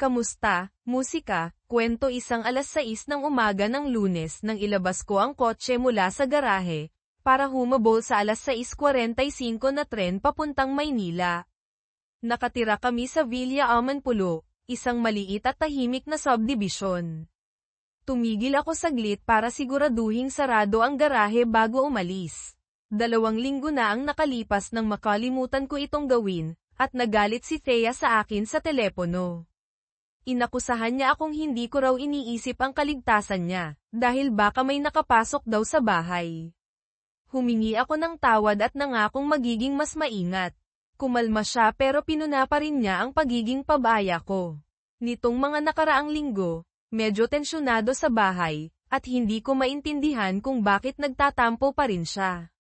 Kamusta, musika, kwento 6:06 ng umaga ng Lunes nang ilabas ko ang kotse mula sa garahe, para humabol sa 6:45 na tren papuntang Maynila. Nakatira kami sa Villa Amanpulo, isang maliit at tahimik na subdivision. Tumigil ako saglit para siguraduhing sarado ang garahe bago umalis. 2 linggo na ang nakalipas nang makalimutan ko itong gawin, at nagalit si Thea sa akin sa telepono. Inakusahan niya akong hindi ko raw iniisip ang kaligtasan niya, dahil baka may nakapasok daw sa bahay. Humingi ako ng tawad at nangakong magiging mas maingat. Kumalma siya pero pinuna pa rin niya ang pagiging pabaya ko. Nitong mga nakaraang linggo, medyo tensyonado sa bahay, at hindi ko maintindihan kung bakit nagtatampo pa rin siya.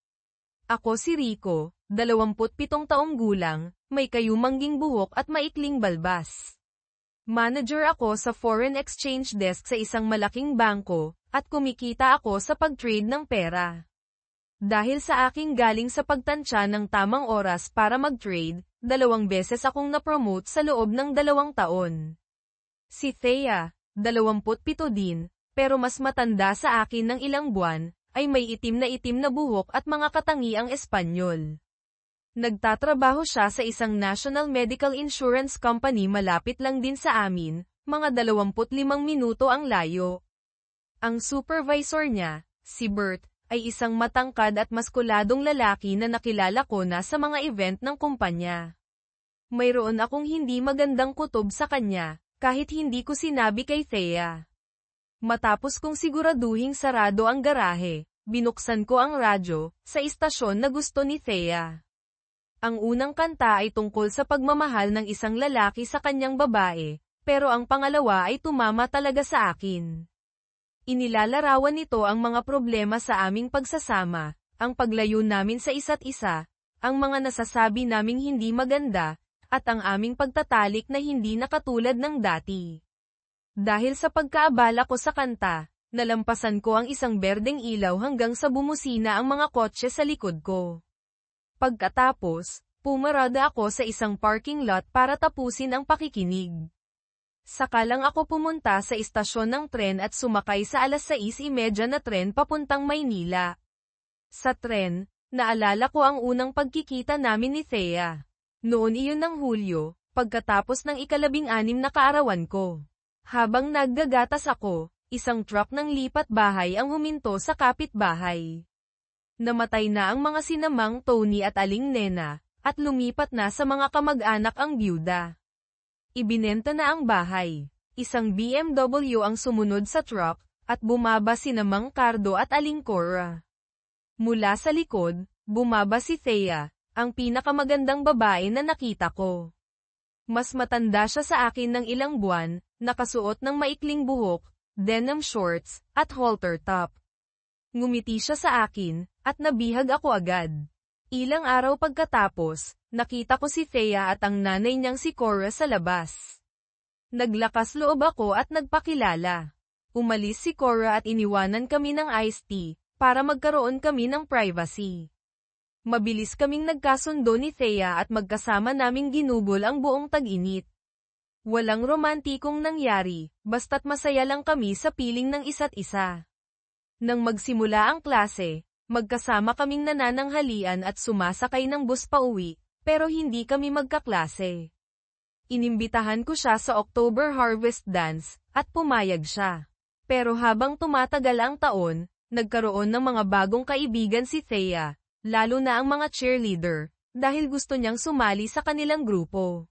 Ako si Rico, 27 taong gulang, may kayumangging buhok at maikling balbas. Manager ako sa foreign exchange desk sa isang malaking bangko, at kumikita ako sa pag-trade ng pera. Dahil sa aking galing sa pagtansya ng tamang oras para mag-trade, 2 beses akong na-promote sa loob ng 2 taon. Si Thea, 27 din, pero mas matanda sa akin ng ilang buwan, ay may itim na buhok at mga katangiang Espanyol. Nagtatrabaho siya sa isang national medical insurance company malapit lang din sa amin, mga 25 minuto ang layo. Ang supervisor niya, si Bert, ay isang matangkad at maskuladong lalaki na nakilala ko na sa mga event ng kumpanya. Mayroon akong hindi magandang kutob sa kanya, kahit hindi ko sinabi kay Thea. Matapos kong siguraduhing sarado ang garahe, binuksan ko ang radyo, sa istasyon na gusto ni Thea. Ang unang kanta ay tungkol sa pagmamahal ng isang lalaki sa kanyang babae, pero ang pangalawa ay tumama talaga sa akin. Inilalarawan nito ang mga problema sa aming pagsasama, ang paglayo namin sa isa't isa, ang mga nasasabi naming hindi maganda, at ang aming pagtatalik na hindi na katulad ng dati. Dahil sa pagkaabala ko sa kanta, nalampasan ko ang isang berdeng ilaw hanggang sa bumusina ang mga kotse sa likod ko. Pagkatapos, pumarada ako sa isang parking lot para tapusin ang pakikinig. Saka lang ako pumunta sa istasyon ng tren at sumakay sa 6:30 na tren papuntang Maynila. Sa tren, naalala ko ang unang pagkikita namin ni Thea. Noon iyon ng Hulyo, pagkatapos ng 16 na kaarawan ko. Habang naggagatas ako, isang truck ng lipat bahay ang huminto sa kapitbahay. Namatay na ang mga sinamang Tony at Aling Nena, at lumipat na sa mga kamag-anak ang byuda. Ibinenta na ang bahay. Isang BMW ang sumunod sa truck, at bumaba sinamang Cardo at Aling Cora. Mula sa likod, bumaba si Thea, ang pinakamagandang babae na nakita ko. Mas matanda siya sa akin ng ilang buwan, nakasuot ng maikling buhok, denim shorts, at halter top. Ngumiti siya sa akin, at nabihag ako agad. Ilang araw pagkatapos, nakita ko si Thea at ang nanay niyang si Cora sa labas. Naglakas loob ako at nagpakilala. Umalis si Cora at iniwanan kami ng iced tea, para magkaroon kami ng privacy. Mabilis kaming nagkasundo ni Thea at magkasama naming ginugol ang buong tag-init. Walang romantikong nangyari, basta't masaya lang kami sa piling ng isa't isa. Nang magsimula ang klase, magkasama kaming nanananghalian at sumasakay ng bus pauwi, pero hindi kami magkaklase. Inimbitahan ko siya sa October Harvest Dance, at pumayag siya. Pero habang tumatagal ang taon, nagkaroon ng mga bagong kaibigan si Thea, lalo na ang mga cheerleader, dahil gusto niyang sumali sa kanilang grupo.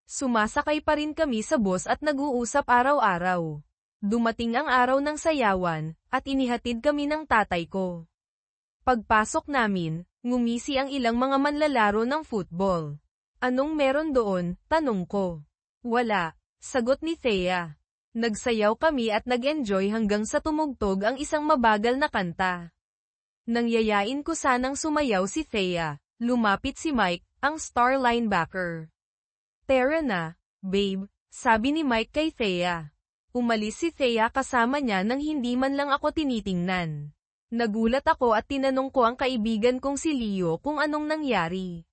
Sumasakay pa rin kami sa bus at nag-uusap araw-araw. Dumating ang araw ng sayawan, at inihatid kami ng tatay ko. Pagpasok namin, ngumisi ang ilang mga manlalaro ng football. Anong meron doon? Tanong ko. Wala, sagot ni Thea. Nagsayaw kami at nag-enjoy hanggang sa tumugtog ang isang mabagal na kanta. Nangyayain ko sanang sumayaw si Thea, lumapit si Mike, ang star linebacker. Tara na, babe, sabi ni Mike kay Thea. Umalis si Thea kasama niya nang hindi man lang ako tinitingnan. Nagulat ako at tinanong ko ang kaibigan kong si Leo kung anong nangyari.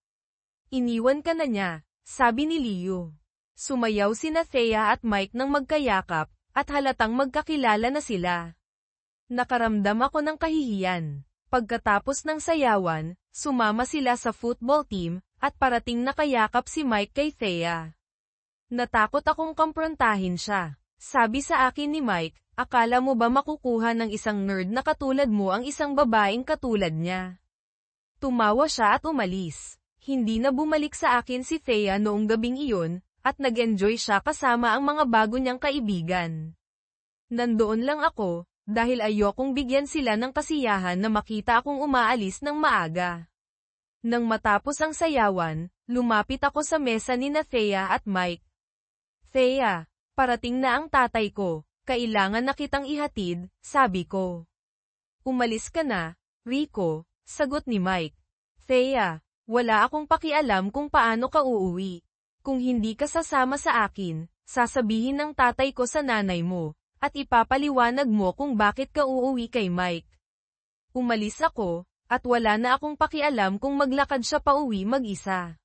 Iniwan ka na niya, sabi ni Leo. Sumayaw sina Thea at Mike nang magkayakap, at halatang magkakilala na sila. Nakaramdam ako ng kahihiyan. Pagkatapos ng sayawan, sumama sila sa football team, at parating nakayakap si Mike kay Thea. Natakot akong kumprontahin siya. Sabi sa akin ni Mike, akala mo ba makukuha ng isang nerd na katulad mo ang isang babaeng katulad niya? Tumawa siya at umalis. Hindi na bumalik sa akin si Thea noong gabing iyon, at nag-enjoy siya kasama ang mga bago niyang kaibigan. Nandoon lang ako, dahil ayokong bigyan sila ng kasiyahan na makita akong umaalis ng maaga. Nang matapos ang sayawan, lumapit ako sa mesa ni Thea at Mike. Thea, parating na ang tatay ko, kailangan na kitang ihatid, sabi ko. Umalis ka na, Rico, sagot ni Mike. Thea, wala akong pakialam kung paano ka uuwi. Kung hindi ka sasama sa akin, sasabihin ng tatay ko sa nanay mo, at ipapaliwanag mo kung bakit ka uuwi kay Mike. Umalis ako, at wala na akong pakialam kung maglakad siya pauwi mag-isa.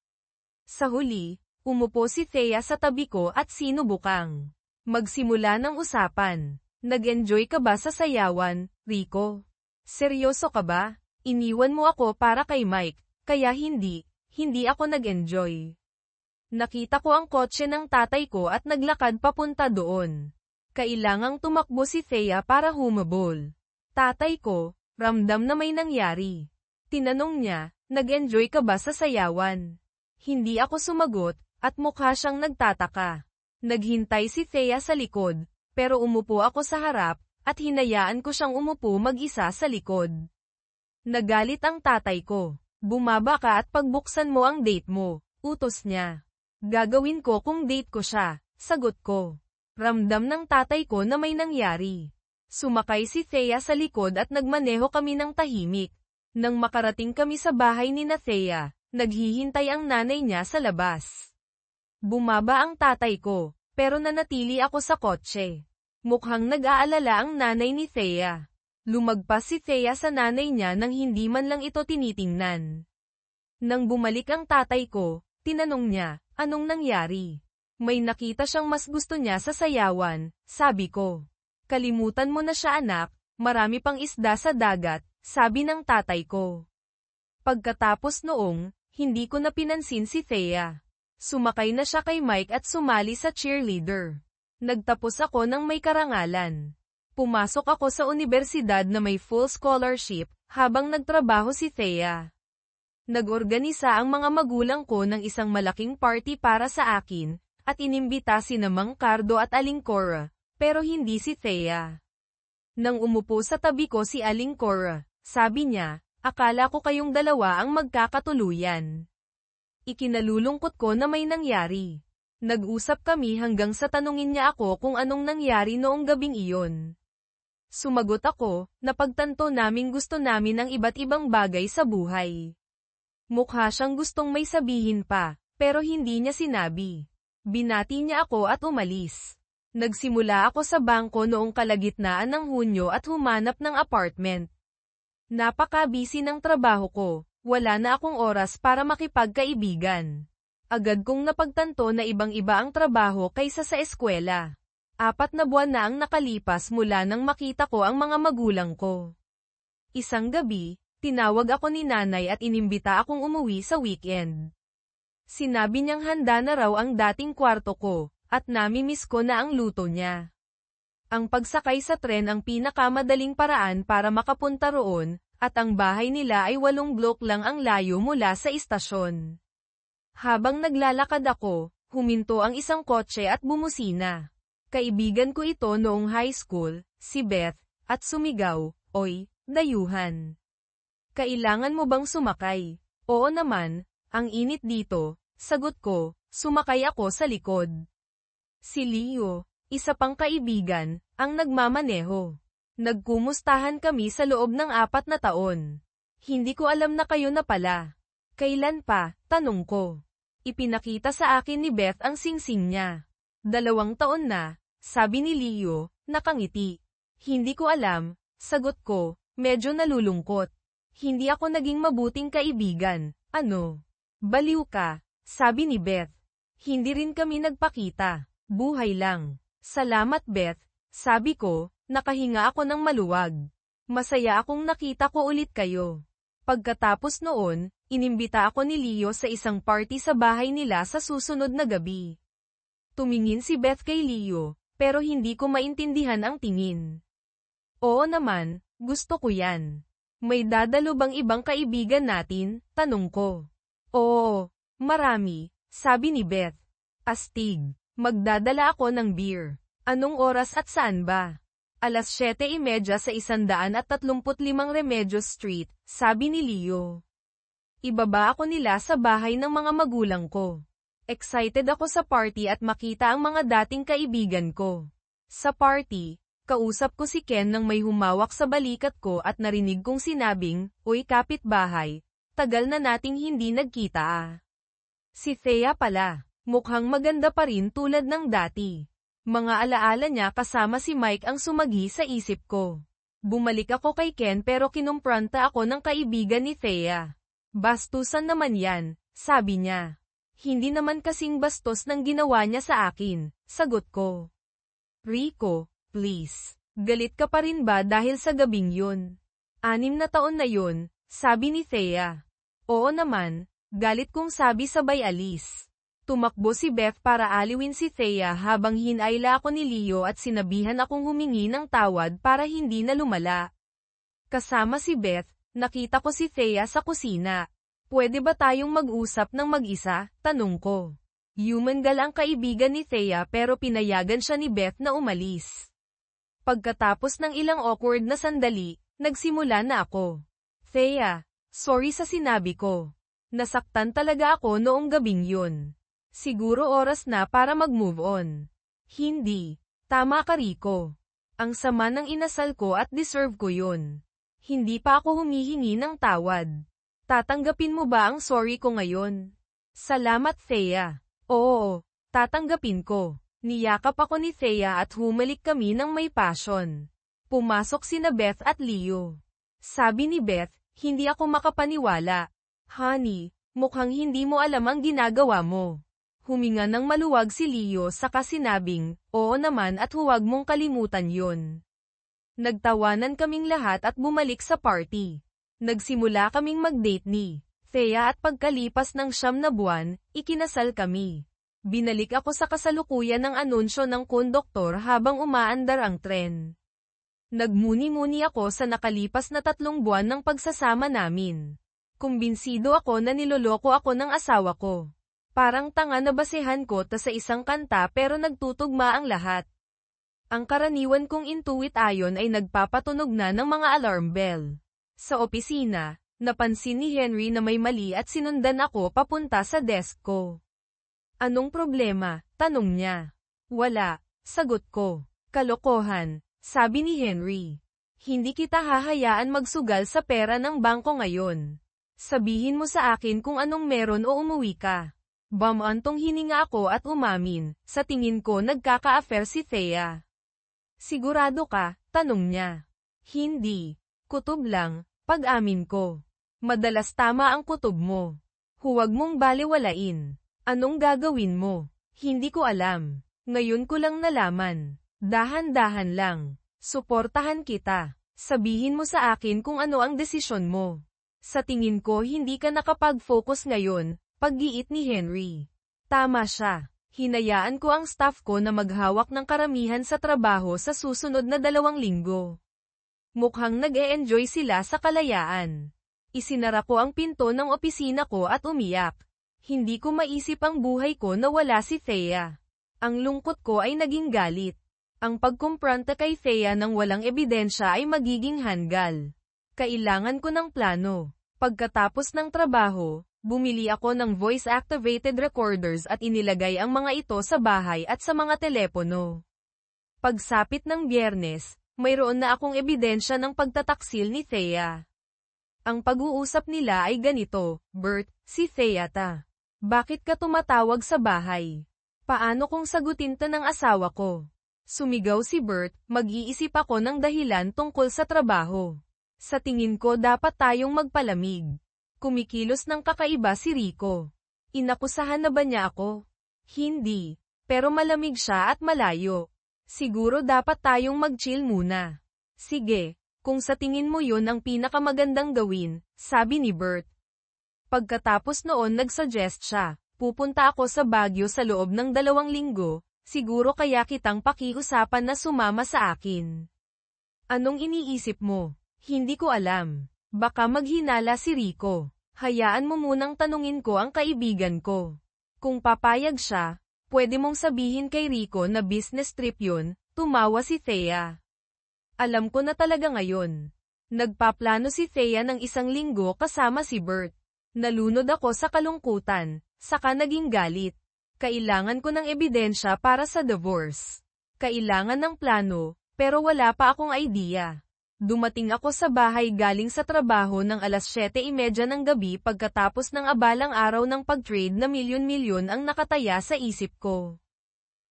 Sa huli, umupo si Thea sa tabi ko at sinubukang magsimula ng usapan. Nag-enjoy ka ba sa sayawan, Rico? Seryoso ka ba? Iniwan mo ako para kay Mike, kaya hindi ako nag-enjoy. Nakita ko ang kotse ng tatay ko at naglakad papunta doon. Kailangang tumakbo si Thea para humabol. Tatay ko, ramdam na may nangyari. Tinanong niya, nag-enjoy ka ba sa sayawan? Hindi ako sumagot, at mukha siyang nagtataka. Naghintay si Thea sa likod, pero umupo ako sa harap, at hinayaan ko siyang umupo mag-isa sa likod. Nagalit ang tatay ko. Bumaba ka at pagbuksan mo ang date mo, utos niya. Gagawin ko kung date ko siya, sagot ko. Ramdam ng tatay ko na may nangyari. Sumakay si Thea sa likod at nagmaneho kami ng tahimik. Nang makarating kami sa bahay ni Thea, naghihintay ang nanay niya sa labas. Bumaba ang tatay ko, pero nanatili ako sa kotse. Mukhang nag-aalala ang nanay ni Thea. Lumagpas si Thea sa nanay niya nang hindi man lang ito tinitingnan. Nang bumalik ang tatay ko, tinanong niya, anong nangyari? May nakita siyang mas gusto niya sa sayawan, sabi ko. Kalimutan mo na siya anak, marami pang isda sa dagat, sabi ng tatay ko. Pagkatapos noong, hindi ko na pinansin si Thea. Sumakay na siya kay Mike at sumali sa cheerleader. Nagtapos ako ng may karangalan. Pumasok ako sa universidad na may full scholarship, habang nagtrabaho si Thea. Nag-organisa ang mga magulang ko ng isang malaking party para sa akin, at inimbita sina Mang Cardo at Aling Cora, pero hindi si Thea. Nang umupo sa tabi ko si Aling Cora, sabi niya, akala ko kayong dalawa ang magkakatuluyan. Ikinalulungkot ko na may nangyari. Nag-usap kami hanggang sa tanungin niya ako kung anong nangyari noong gabing iyon. Sumagot ako, napagtanto naming gusto namin ang iba't ibang bagay sa buhay. Mukha siyang gustong may sabihin pa, pero hindi niya sinabi. Binati niya ako at umalis. Nagsimula ako sa bangko noong kalagitnaan ng Hunyo at humanap ng apartment. Napaka-busy ng trabaho ko, wala na akong oras para makipagkaibigan. Agad kong napagtanto na ibang-iba ang trabaho kaysa sa eskwela. 4 na buwan na ang nakalipas mula nang makita ko ang mga magulang ko. Isang gabi, tinawag ako ni nanay at inimbita akong umuwi sa weekend. Sinabi niyang handa na raw ang dating kwarto ko, at nami-miss ko na ang luto niya. Ang pagsakay sa tren ang pinakamadaling paraan para makapunta roon, at ang bahay nila ay 8 blok lang ang layo mula sa istasyon. Habang naglalakad ako, huminto ang isang kotse at bumusina. Kaibigan ko ito noong high school, si Beth, at sumigaw, "Oy, dayuhan. Kailangan mo bang sumakay?" "Oo naman, ang init dito," sagot ko, sumakay ako sa likod. Si Leo, isa pang kaibigan, ang nagmamaneho. Nagkumustahan kami sa loob ng 4 na taon. Hindi ko alam na kayo na pala. Kailan pa, tanong ko. Ipinakita sa akin ni Beth ang singsing niya. 2 taon na, sabi ni Leo, nakangiti. Hindi ko alam, sagot ko, medyo nalulungkot. Hindi ako naging mabuting kaibigan, ano? Baliw ka, sabi ni Beth. Hindi rin kami nagpakita. Buhay lang. Salamat Beth, sabi ko, nakahinga ako ng maluwag. Masaya akong nakita ko ulit kayo. Pagkatapos noon, inimbita ako ni Leo sa isang party sa bahay nila sa susunod na gabi. Tumingin si Beth kay Leo, pero hindi ko maintindihan ang tingin. Oo naman, gusto ko yan. May dadalo bang ibang kaibigan natin? Tanong ko. Oo, marami, sabi ni Beth. Astig, magdadala ako ng beer. Anong oras at saan ba? 7:30 sa 135 Remedios Street, sabi ni Leo. Ibaba ako nila sa bahay ng mga magulang ko. Excited ako sa party at makita ang mga dating kaibigan ko. Sa party, kausap ko si Ken nang may humawak sa balikat ko at narinig kong sinabing, "Uy kapitbahay, tagal na nating hindi nagkita ah." Si Thea pala, mukhang maganda pa rin tulad ng dati. Mga alaala niya kasama si Mike ang sumagi sa isip ko. Bumalik ako kay Ken pero kinumpranta ako ng kaibigan ni Thea. Bastusan naman yan, sabi niya. Hindi naman kasing bastos ng ginawa niya sa akin, sagot ko. Rico, please. Galit ka pa rin ba dahil sa gabing yun? 6 na taon na yun, sabi ni Thea. Oo naman, galit kong sabi sabay alis. Tumakbo si Beth para aliwin si Thea habang hinayla ako ni Leo at sinabihan akong humingi ng tawad para hindi na lumala. Kasama si Beth, nakita ko si Thea sa kusina. Pwede ba tayong mag-usap ng mag-isa? Tanong ko. Human gal ang kaibigan ni Thea pero pinayagan siya ni Beth na umalis. Pagkatapos ng ilang awkward na sandali, nagsimula na ako. Thea, sorry sa sinabi ko. Nasaktan talaga ako noong gabing yun. Siguro oras na para mag-move on. Hindi. Tama ka Rico. Ang sama ng inasal ko at deserve ko yun. Hindi pa ako humihingi ng tawad. Tatanggapin mo ba ang sorry ko ngayon? Salamat Thea. Oo, tatanggapin ko. Niyakap ako ni Thea at humalik kami ng may passion. Pumasok sina Beth at Leo. Sabi ni Beth, hindi ako makapaniwala. Honey, mukhang hindi mo alam ang ginagawa mo. Huminga ng maluwag si Leo saka sinabing, oo naman at huwag mong kalimutan yun. Nagtawanan kaming lahat at bumalik sa party. Nagsimula kaming mag-date ni Thea at pagkalipas ng 9 na buwan, ikinasal kami. Binalik ako sa kasalukuyan ng anunsyo ng konduktor habang umaandar ang tren. Nagmuni-muni ako sa nakalipas na 3 buwan ng pagsasama namin. Kumbinsido ako na niloloko ako ng asawa ko. Parang tanga na basehan ko sa isang kanta pero nagtutugma ang lahat. Ang karaniwan kong intuit ayon ay nagpapatunog na ng mga alarm bell. Sa opisina, napansin ni Henry na may mali at sinundan ako papunta sa desk ko. Anong problema? Tanong niya. Wala, sagot ko. Kalokohan, sabi ni Henry. Hindi kita hahayaan magsugal sa pera ng bangko ngayon. Sabihin mo sa akin kung anong meron o umuwi ka. Bamantong hininga ako at umamin, sa tingin ko nagkaka-affair si Thea. Sigurado ka? Tanong niya. Hindi. Kutob lang, pag-amin ko. Madalas tama ang kutob mo. Huwag mong balewalain. Anong gagawin mo? Hindi ko alam. Ngayon ko lang nalaman. Dahan-dahan lang. Suportahan kita. Sabihin mo sa akin kung ano ang desisyon mo. Sa tingin ko hindi ka nakapag-focus ngayon. Pag-giit ni Henry. Tama siya. Hinayaan ko ang staff ko na maghawak ng karamihan sa trabaho sa susunod na 2 linggo. Mukhang nag-e-enjoy sila sa kalayaan. Isinara ko ang pinto ng opisina ko at umiyak. Hindi ko maisip ang buhay ko na wala si Thea. Ang lungkot ko ay naging galit. Ang pagkumpranta kay Thea ng walang ebidensya ay magiging hanggal. Kailangan ko ng plano. Pagkatapos ng trabaho, bumili ako ng voice-activated recorders at inilagay ang mga ito sa bahay at sa mga telepono. Pagsapit ng Biyernes, mayroon na akong ebidensya ng pagtataksil ni Thea. Ang pag-uusap nila ay ganito, Bert, si Thea ta. Bakit ka tumatawag sa bahay? Paano kung sagutin ta ng asawa ko? Sumigaw si Bert, mag-iisip ako ng dahilan tungkol sa trabaho. Sa tingin ko dapat tayong magpalamig. Kumikilos ng kakaiba si Rico. Inakusahan na ba niya ako? Hindi. Pero malamig siya at malayo. Siguro dapat tayong mag-chill muna. Sige, kung sa tingin mo yun ang pinakamagandang gawin, sabi ni Bert. Pagkatapos noon nagsuggest siya, pupunta ako sa Baguio sa loob ng 2 linggo, siguro kaya kitang pakiusapan na sumama sa akin. Anong iniisip mo? Hindi ko alam. Baka maghinala si Rico. Hayaan mo munang tanungin ko ang kaibigan ko. Kung papayag siya, pwede mong sabihin kay Rico na business trip yun, tumawa si Thea. Alam ko na talaga ngayon. Nagpaplano si Thea ng 1 linggo kasama si Bert. Nalunod ako sa kalungkutan, saka naging galit. Kailangan ko ng ebidensya para sa divorce. Kailangan ng plano, pero wala pa akong idea. Dumating ako sa bahay galing sa trabaho ng 7:30 ng gabi pagkatapos ng abalang araw ng pag-trade na milyon-milyon ang nakataya sa isip ko.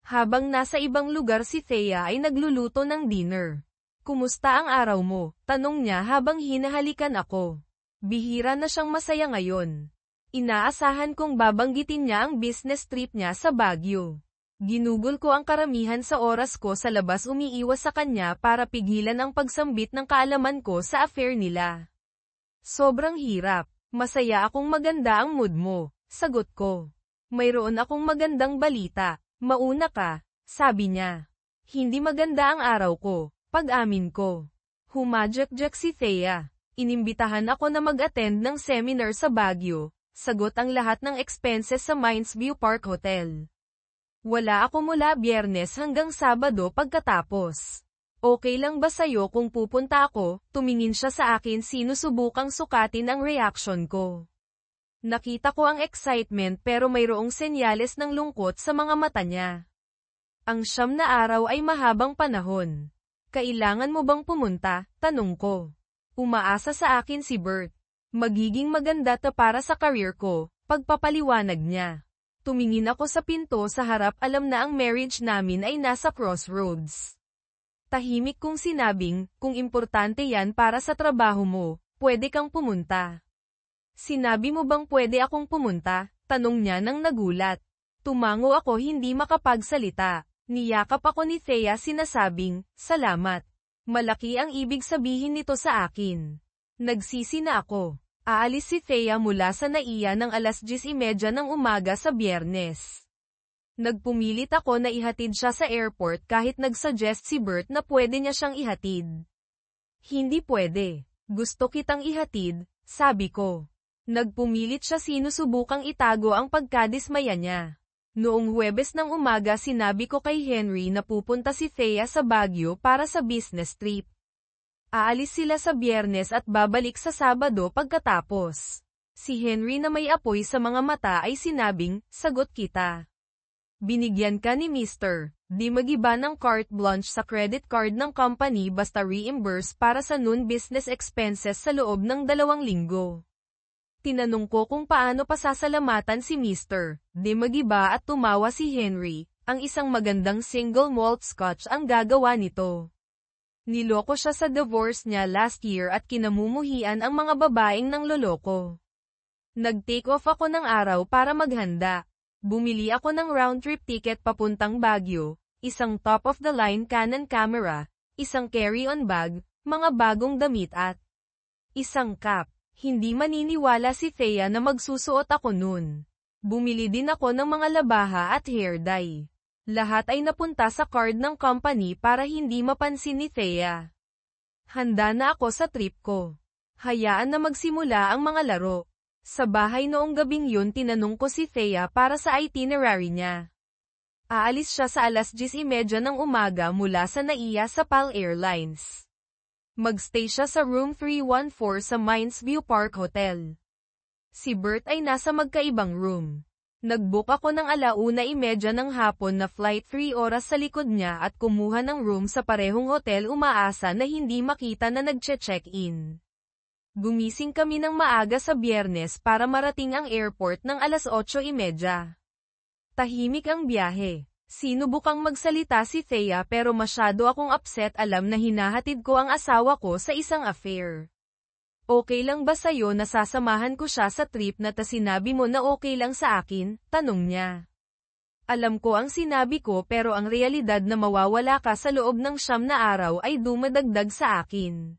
Habang nasa ibang lugar si Thea ay nagluluto ng dinner. Kumusta ang araw mo? Tanong niya habang hinahalikan ako. Bihira na siyang masaya ngayon. Inaasahan kong babanggitin niya ang business trip niya sa Baguio. Ginugol ko ang karamihan sa oras ko sa labas umiiwas sa kanya para pigilan ang pagsambit ng kaalaman ko sa affair nila. Sobrang hirap. Masaya akong maganda ang mood mo, sagot ko. Mayroon akong magandang balita. Mauna ka, sabi niya. Hindi maganda ang araw ko, pag-amin ko. Humadyak-jak si Thea. Inimbitahan ako na mag-attend ng seminar sa Baguio, sagot ang lahat ng expenses sa Mindsview Park Hotel. Wala ako mula Biyernes hanggang Sabado pagkatapos. Okay lang ba sa'yo kung pupunta ako? Tumingin siya sa akin sinusubukang sukatin ang reaction ko. Nakita ko ang excitement pero mayroong senyales ng lungkot sa mga mata niya. Ang 9 na araw ay mahabang panahon. Kailangan mo bang pumunta? Tanong ko. Umaasa sa akin si Bert. Magiging maganda to para sa career ko, pagpapaliwanag niya. Tumingin ako sa pinto sa harap, alam na ang marriage namin ay nasa crossroads. Tahimik kong sinabing, kung importante yan para sa trabaho mo, pwede kang pumunta. Sinabi mo bang pwede akong pumunta? Tanong niya nang nagulat. Tumango ako hindi makapagsalita. Niyakap ako ni Thea sinasabing, salamat. Malaki ang ibig sabihin nito sa akin. Nagsisi na ako. Aalis si Thea mula sa NAIA ng 10:30 ng umaga sa Biyernes. Nagpumilit ako na ihatid siya sa airport kahit nagsuggest si Bert na pwede niya siyang ihatid. Hindi pwede. Gusto kitang ihatid, sabi ko. Nagpumilit siya sinusubukang itago ang pagkadismaya niya. Noong Huwebes ng umaga sinabi ko kay Henry na pupunta si Thea sa Baguio para sa business trip. Aalis sila sa Biyernes at babalik sa Sabado pagkatapos. Si Henry na may apoy sa mga mata ay sinabing, sagot kita. Binigyan ka ni Mr. Di magiba ng carte blanche sa credit card ng company basta reimburse para sa non-business expenses sa loob ng 2 linggo. Tinanong ko kung paano pasasalamatan si Mr. Di magiba at tumawa si Henry, ang isang magandang single malt scotch ang gagawa nito. Niloko siya sa divorce niya last year at kinamumuhian ang mga babaeng nang loloko. Nag-take off ako ng araw para maghanda. Bumili ako ng round-trip ticket papuntang Baguio, isang top-of-the-line Canon camera, isang carry-on bag, mga bagong damit at isang cap. Hindi maniniwala si Thea na magsusuot ako nun. Bumili din ako ng mga labaha at hair dye. Lahat ay napunta sa card ng company para hindi mapansin ni Thea. Handa na ako sa trip ko. Hayaan na magsimula ang mga laro. Sa bahay noong gabing yun tinanong ko si Thea para sa itinerary niya. Aalis siya sa 10:30 ng umaga mula sa NAIA sa PAL Airlines. Magstay siya sa room 314 sa Mindsview Park Hotel. Si Bert ay nasa magkaibang room. Nag-book ako ng 1:30 ng hapon na flight 3 oras sa likod niya at kumuha ng room sa parehong hotel umaasa na hindi makita na nagche-check-in. Gumising kami ng maaga sa Biyernes para marating ang airport ng 8:30. Tahimik ang biyahe. Sinubukang magsalita si Thea pero masyado akong upset, alam na hinahatid ko ang asawa ko sa isang affair. Okay lang ba sa'yo na sasamahan ko siya sa trip na ta sinabi mo na okay lang sa akin? Tanong niya. Alam ko ang sinabi ko pero ang realidad na mawawala ka sa loob ng 9 na araw ay dumadagdag sa akin.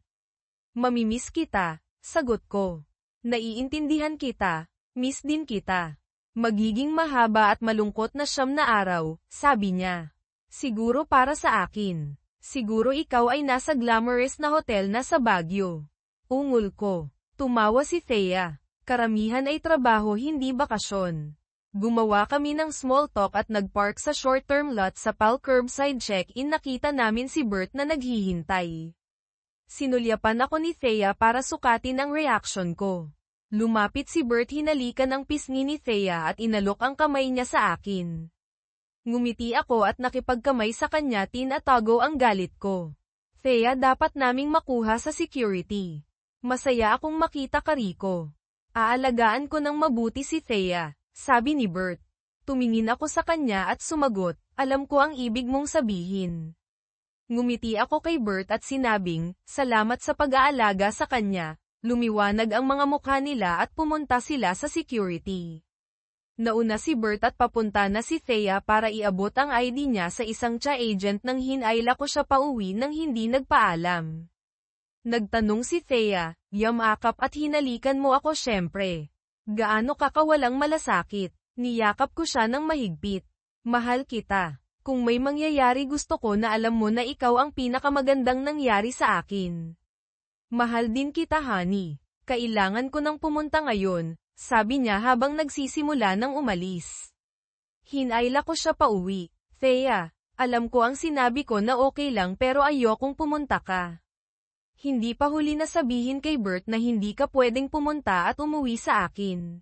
Mamimiss kita, sagot ko. Naiintindihan kita, miss din kita. Magiging mahaba at malungkot na 9 na araw, sabi niya. Siguro para sa akin. Siguro ikaw ay nasa glamorous na hotel na sa Baguio. Ungol ko. Tumawa si Thea. Karamihan ay trabaho hindi bakasyon. Gumawa kami ng small talk at nagpark sa short-term lot sa PAL curbside check-in. Nakita namin si Bert na naghihintay. Sinulyapan ako ni Thea para sukatin ang reaction ko. Lumapit si Bert, hinalikan ang pisngi ni Thea at inalok ang kamay niya sa akin. Ngumiti ako at nakipagkamay sa kanya, tinatago ang galit ko. Thea, dapat naming makuha sa security. Masaya akong makita ka, Rico. Aalagaan ko ng mabuti si Thea, sabi ni Bert. Tumingin ako sa kanya at sumagot, alam ko ang ibig mong sabihin. Ngumiti ako kay Bert at sinabing, salamat sa pag-aalaga sa kanya. Lumiwanag ang mga mukha nila at pumunta sila sa security. Nauna si Bert at papunta na si Thea para iabot ang ID niya sa isang TSA agent nang hinayla ko siya pauwi nang hindi nagpaalam. Nagtanong si Thea, yamakap at hinalikan mo ako syempre. Gaano ka kawalang malasakit? Niyakap ko siya ng mahigpit. Mahal kita. Kung may mangyayari gusto ko na alam mo na ikaw ang pinakamagandang nangyari sa akin. Mahal din kita, honey. Kailangan ko nang pumunta ngayon, sabi niya habang nagsisimula ng umalis. Hinayla ko siya pauwi. Thea, alam ko ang sinabi ko na okay lang pero ayokong pumunta ka. Hindi pa huli na sabihin kay Bert na hindi ka pwedeng pumunta at umuwi sa akin.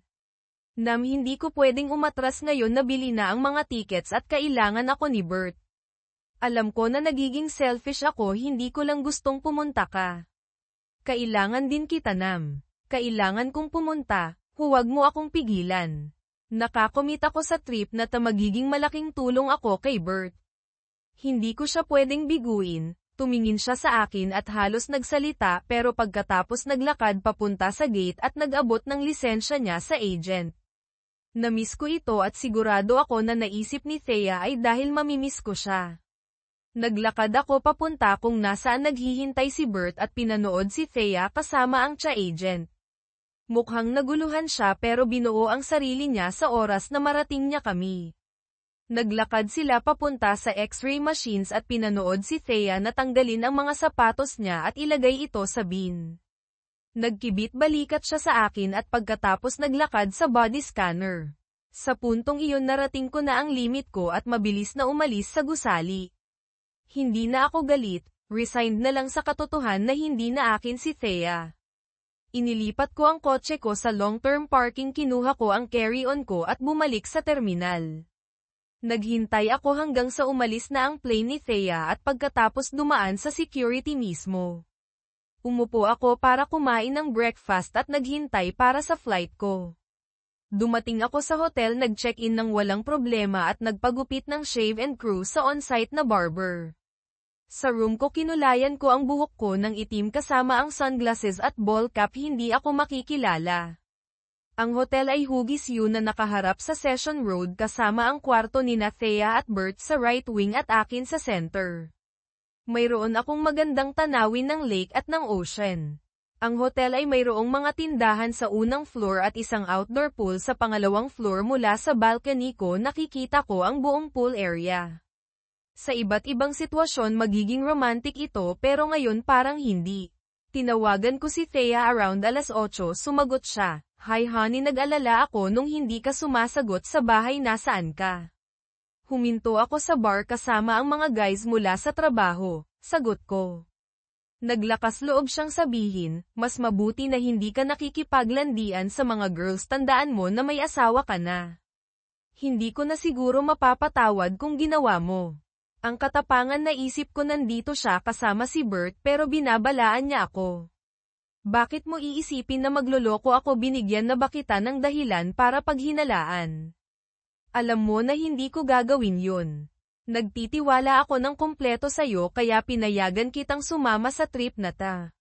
Hindi ko pwedeng umatras ngayon, nabili na ang mga tickets at kailangan ako ni Bert. Alam ko na nagiging selfish ako, hindi ko lang gustong pumunta ka. Kailangan din kita, Nam. Kailangan kong pumunta, huwag mo akong pigilan. Nakakomit ako sa trip na magiging malaking tulong ako kay Bert. Hindi ko siya pwedeng biguin, tumingin siya sa akin at halos nagsalita pero pagkatapos naglakad papunta sa gate at nag-abot ng lisensya niya sa agent. Namiss ko ito at sigurado ako na naisip ni Thea ay dahil mamimiss ko siya. Naglakad ako papunta kung nasaan naghihintay si Bert at pinanood si Thea kasama ang TSA agent. Mukhang naguluhan siya pero binuo ang sarili niya sa oras na marating niya kami. Naglakad sila papunta sa X-ray machines at pinanood si Thea na tanggalin ang mga sapatos niya at ilagay ito sa bin. Nagkibit balikat siya sa akin at pagkatapos naglakad sa body scanner. Sa puntong iyon narating ko na ang limit ko at mabilis na umalis sa gusali. Hindi na ako galit, resigned na lang sa katotohanan na hindi na akin si Thea. Inilipat ko ang kotse ko sa long-term parking, kinuha ko ang carry-on ko at bumalik sa terminal. Naghintay ako hanggang sa umalis na ang plane ni Thea at pagkatapos dumaan sa security mismo. Umupo ako para kumain ng breakfast at naghintay para sa flight ko. Dumating ako sa hotel, nag-check-in ng walang problema at nagpagupit ng shave and crew sa on-site na barber. Sa room ko kinulayan ko ang buhok ko ng itim kasama ang sunglasses at ball cap, hindi ako makikilala. Ang hotel ay Huggies U na nakaharap sa Session Road kasama ang kwarto ni Thea at Bert sa right wing at akin sa center. Mayroon akong magandang tanawin ng lake at ng ocean. Ang hotel ay mayroong mga tindahan sa unang floor at isang outdoor pool sa pangalawang floor. Mula sa balcony ko nakikita ko ang buong pool area. Sa iba't ibang sitwasyon magiging romantic ito pero ngayon parang hindi. Tinawagan ko si Thea around 8:00, sumagot siya. Hi honey, nag-alala ako nung hindi ka sumasagot sa bahay, nasaan ka? Huminto ako sa bar kasama ang mga guys mula sa trabaho, sagot ko. Naglakas loob siyang sabihin, mas mabuti na hindi ka nakikipaglandian sa mga girls, tandaan mo na may asawa ka na. Hindi ko na siguro mapapatawad kung ginawa mo. Ang katapangan, naisip ko nandito siya kasama si Bert pero binabalaan niya ako. Bakit mo iisipin na magloloko ako? Binigyan na ba kita ng dahilan para paghinalaan? Alam mo na hindi ko gagawin yun. Nagtitiwala ako ng kumpleto sa'yo kaya pinayagan kitang sumama sa trip na ta.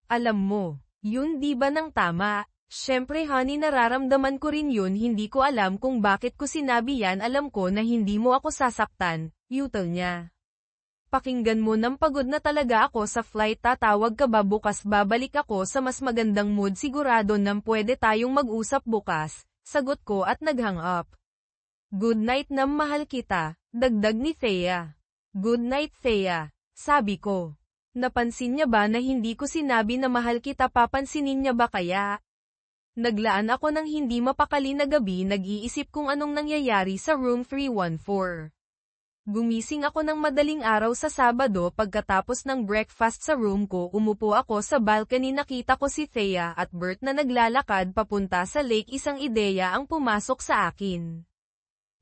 Alam mo, yun di ba nang tama? Syempre honey, nararamdaman ko rin yun, hindi ko alam kung bakit ko sinabi yan, alam ko na hindi mo ako sasaktan, yutal niya. Pakinggan mo, nang pagod na talaga ako sa flight, tatawag ka ba bukas? Babalik ako sa mas magandang mood, sigurado nang pwede tayong mag-usap bukas, sagot ko at nag-hang up. Good night nam, mahal kita, dagdag ni Thea. Good night Thea, sabi ko. Napansin niya ba na hindi ko sinabi na mahal kita, papansinin niya ba kaya? Naglaan ako ng hindi mapakali na gabi, nag-iisip kung anong nangyayari sa room 314. Gumising ako ng madaling araw sa Sabado, pagkatapos ng breakfast sa room ko, umupo ako sa balcony, nakita ko si Thea at Bert na naglalakad papunta sa lake. Isang ideya ang pumasok sa akin.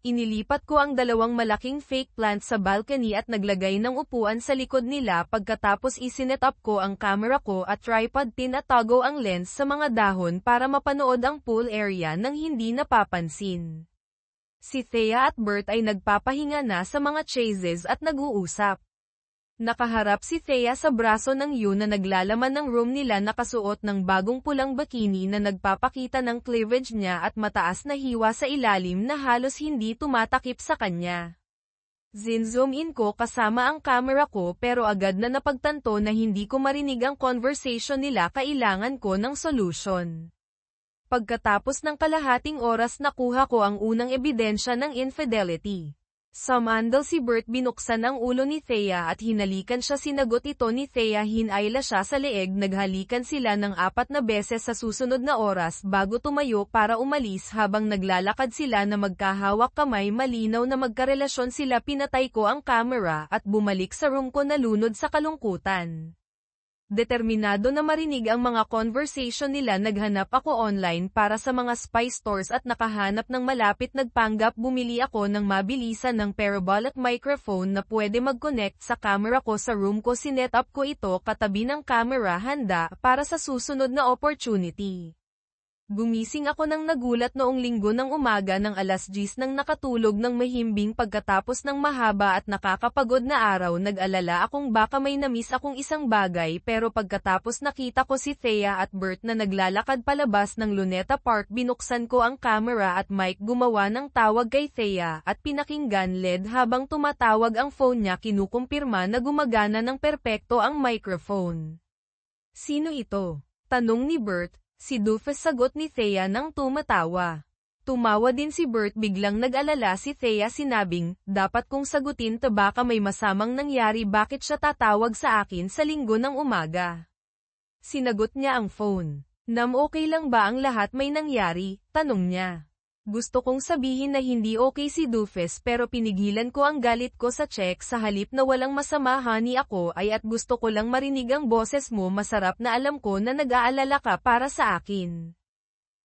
Inilipat ko ang dalawang malaking fake plant sa balcony at naglagay ng upuan sa likod nila, pagkatapos isinet up ko ang camera ko at tripod, tinatago ang lens sa mga dahon para mapanood ang pool area nang hindi napapansin. Si Thea at Bert ay nagpapahinga na sa mga chases at nag-uusap. Nakaharap si Thea sa braso ng Yun na naglalaman ng room nila, nakasuot ng bagong pulang bikini na nagpapakita ng cleavage niya at mataas na hiwa sa ilalim na halos hindi tumatakip sa kanya. Zoom in ko kasama ang camera ko, pero agad na napagtanto na hindi ko marinig ang conversation nila, kailangan ko ng solution. Pagkatapos ng kalahating oras, nakuha ko ang unang ebidensya ng infidelity. Sumandal si Bert, binuksan ang ulo ni Thea at hinalikan siya, sinagot ito ni Thea, hinayla siya sa leeg, naghalikan sila ng 4 na beses sa susunod na oras bago tumayo para umalis. Habang naglalakad sila na magkahawak kamay, malinaw na magkarelasyon sila. Pinatay ko ang camera at bumalik sa room ko, nalunod sa kalungkutan. Determinado na marinig ang mga conversation nila, naghanap ako online para sa mga spy stores at nakahanap ng malapit. Nagpanggap bumili ako ng mabilisan ng parabolic microphone na pwede mag-connect sa camera ko sa room ko. Sinet up ko ito katabi ng camera, handa para sa susunod na opportunity. Gumising ako ng nagulat noong Linggo ng umaga ng 10:00 nang nakatulog ng mahimbing pagkatapos ng mahaba at nakakapagod na araw. Nag-alala akong baka may namiss akong isang bagay, pero pagkatapos nakita ko si Thea at Bert na naglalakad palabas ng Luneta Park, binuksan ko ang camera at mic, gumawa ng tawag kay Thea at pinakinggan LED habang tumatawag ang phone niya. Kinukumpirma na gumagana ng perpekto ang microphone. Sino ito? Tanong ni Bert. Si Doofus, sagot ni Thea nang tumatawa. Tumawa din si Bert, biglang nag-alala si Thea, sinabing, dapat kong sagutin to, baka may masamang nangyari, bakit siya tatawag sa akin sa Linggo ng umaga? Sinagot niya ang phone. Okay lang ba ang lahat? May nangyari? Tanong niya. Gusto kong sabihin na hindi okay si Doofus, pero pinigilan ko ang galit ko sa check. Sa halip na walang masama honey, ako ay at gusto ko lang marinig ang boses mo. Masarap na alam ko na nag-aalala ka para sa akin.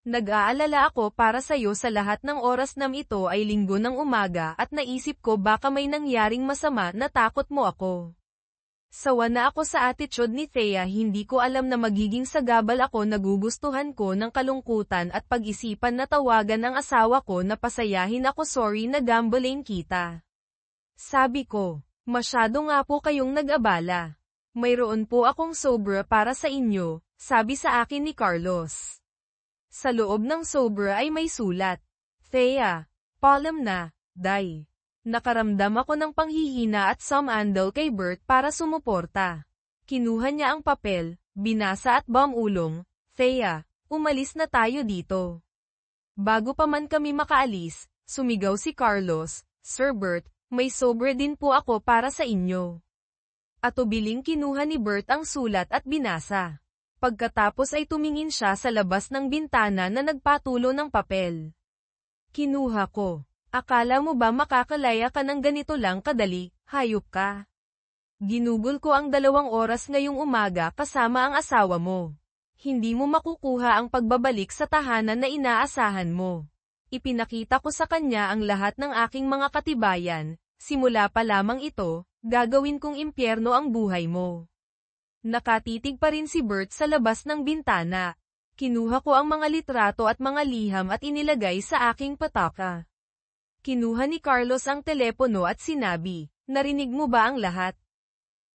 Nag-aalala ako para sa'yo sa lahat ng oras nam ito ay Linggo ng umaga at naisip ko baka may nangyaring masama, natakot mo ako. Sawa na ako sa attitude ni Thea, hindi ko alam na magiging sagabal ako. Nagugustuhan ko ng kalungkutan at pag-isipan na tawagan ang asawa ko na pasayahin ako. Sorry na gambling kita. Sabi ko, masyado nga po kayong nag-abala. Mayroon po akong sobra para sa inyo, sabi sa akin ni Carlos. Sa loob ng sobra ay may sulat. Thea, paalam na, day. Nakaramdam ako ng panghihina at sumandal kay Bert para sumuporta. Kinuha niya ang papel, binasa at bumulong, Thea, umalis na tayo dito. Bago pa man kami makaalis, sumigaw si Carlos, Sir Bert, may sobre din po ako para sa inyo. Atubiling kinuha ni Bert ang sulat at binasa. Pagkatapos ay tumingin siya sa labas ng bintana na nagpatulo ng papel. Kinuha ko. Akala mo ba makakalaya ka ng ganito lang kadali, hayop ka? Ginugol ko ang 2 oras ngayong umaga kasama ang asawa mo. Hindi mo makukuha ang pagbabalik sa tahanan na inaasahan mo. Ipinakita ko sa kanya ang lahat ng aking mga katibayan, simula pa lamang ito, gagawin kong impyerno ang buhay mo. Nakatitig pa rin si Bert sa labas ng bintana. Kinuha ko ang mga litrato at mga liham at inilagay sa aking pataka. Kinuha ni Carlos ang telepono at sinabi, narinig mo ba ang lahat?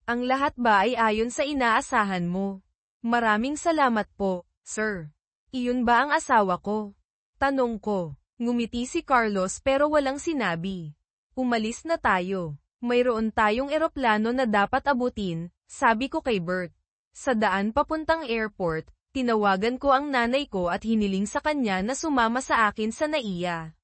Ang lahat ba ay ayon sa inaasahan mo? Maraming salamat po, sir. Iyon ba ang asawa ko? Tanong ko. Ngumiti si Carlos pero walang sinabi. Umalis na tayo. Mayroon tayong eroplano na dapat abutin, sabi ko kay Bert. Sa daan papuntang airport, tinawagan ko ang nanay ko at hiniling sa kanya na sumama sa akin sa NAIA.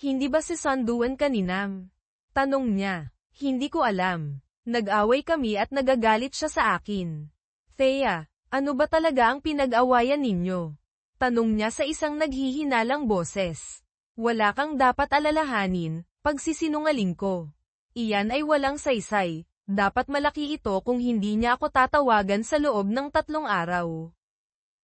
Hindi ba sisunduan ka ni Nam? Tanong niya. Hindi ko alam. Nag-away kami at nagagalit siya sa akin. Thea, ano ba talaga ang pinag-awayan ninyo? Tanong niya sa isang naghihinalang boses. Wala kang dapat alalahanin, pagsisinungaling ko. Iyan ay walang saysay, dapat malaki ito kung hindi niya ako tatawagan sa loob ng 3 araw.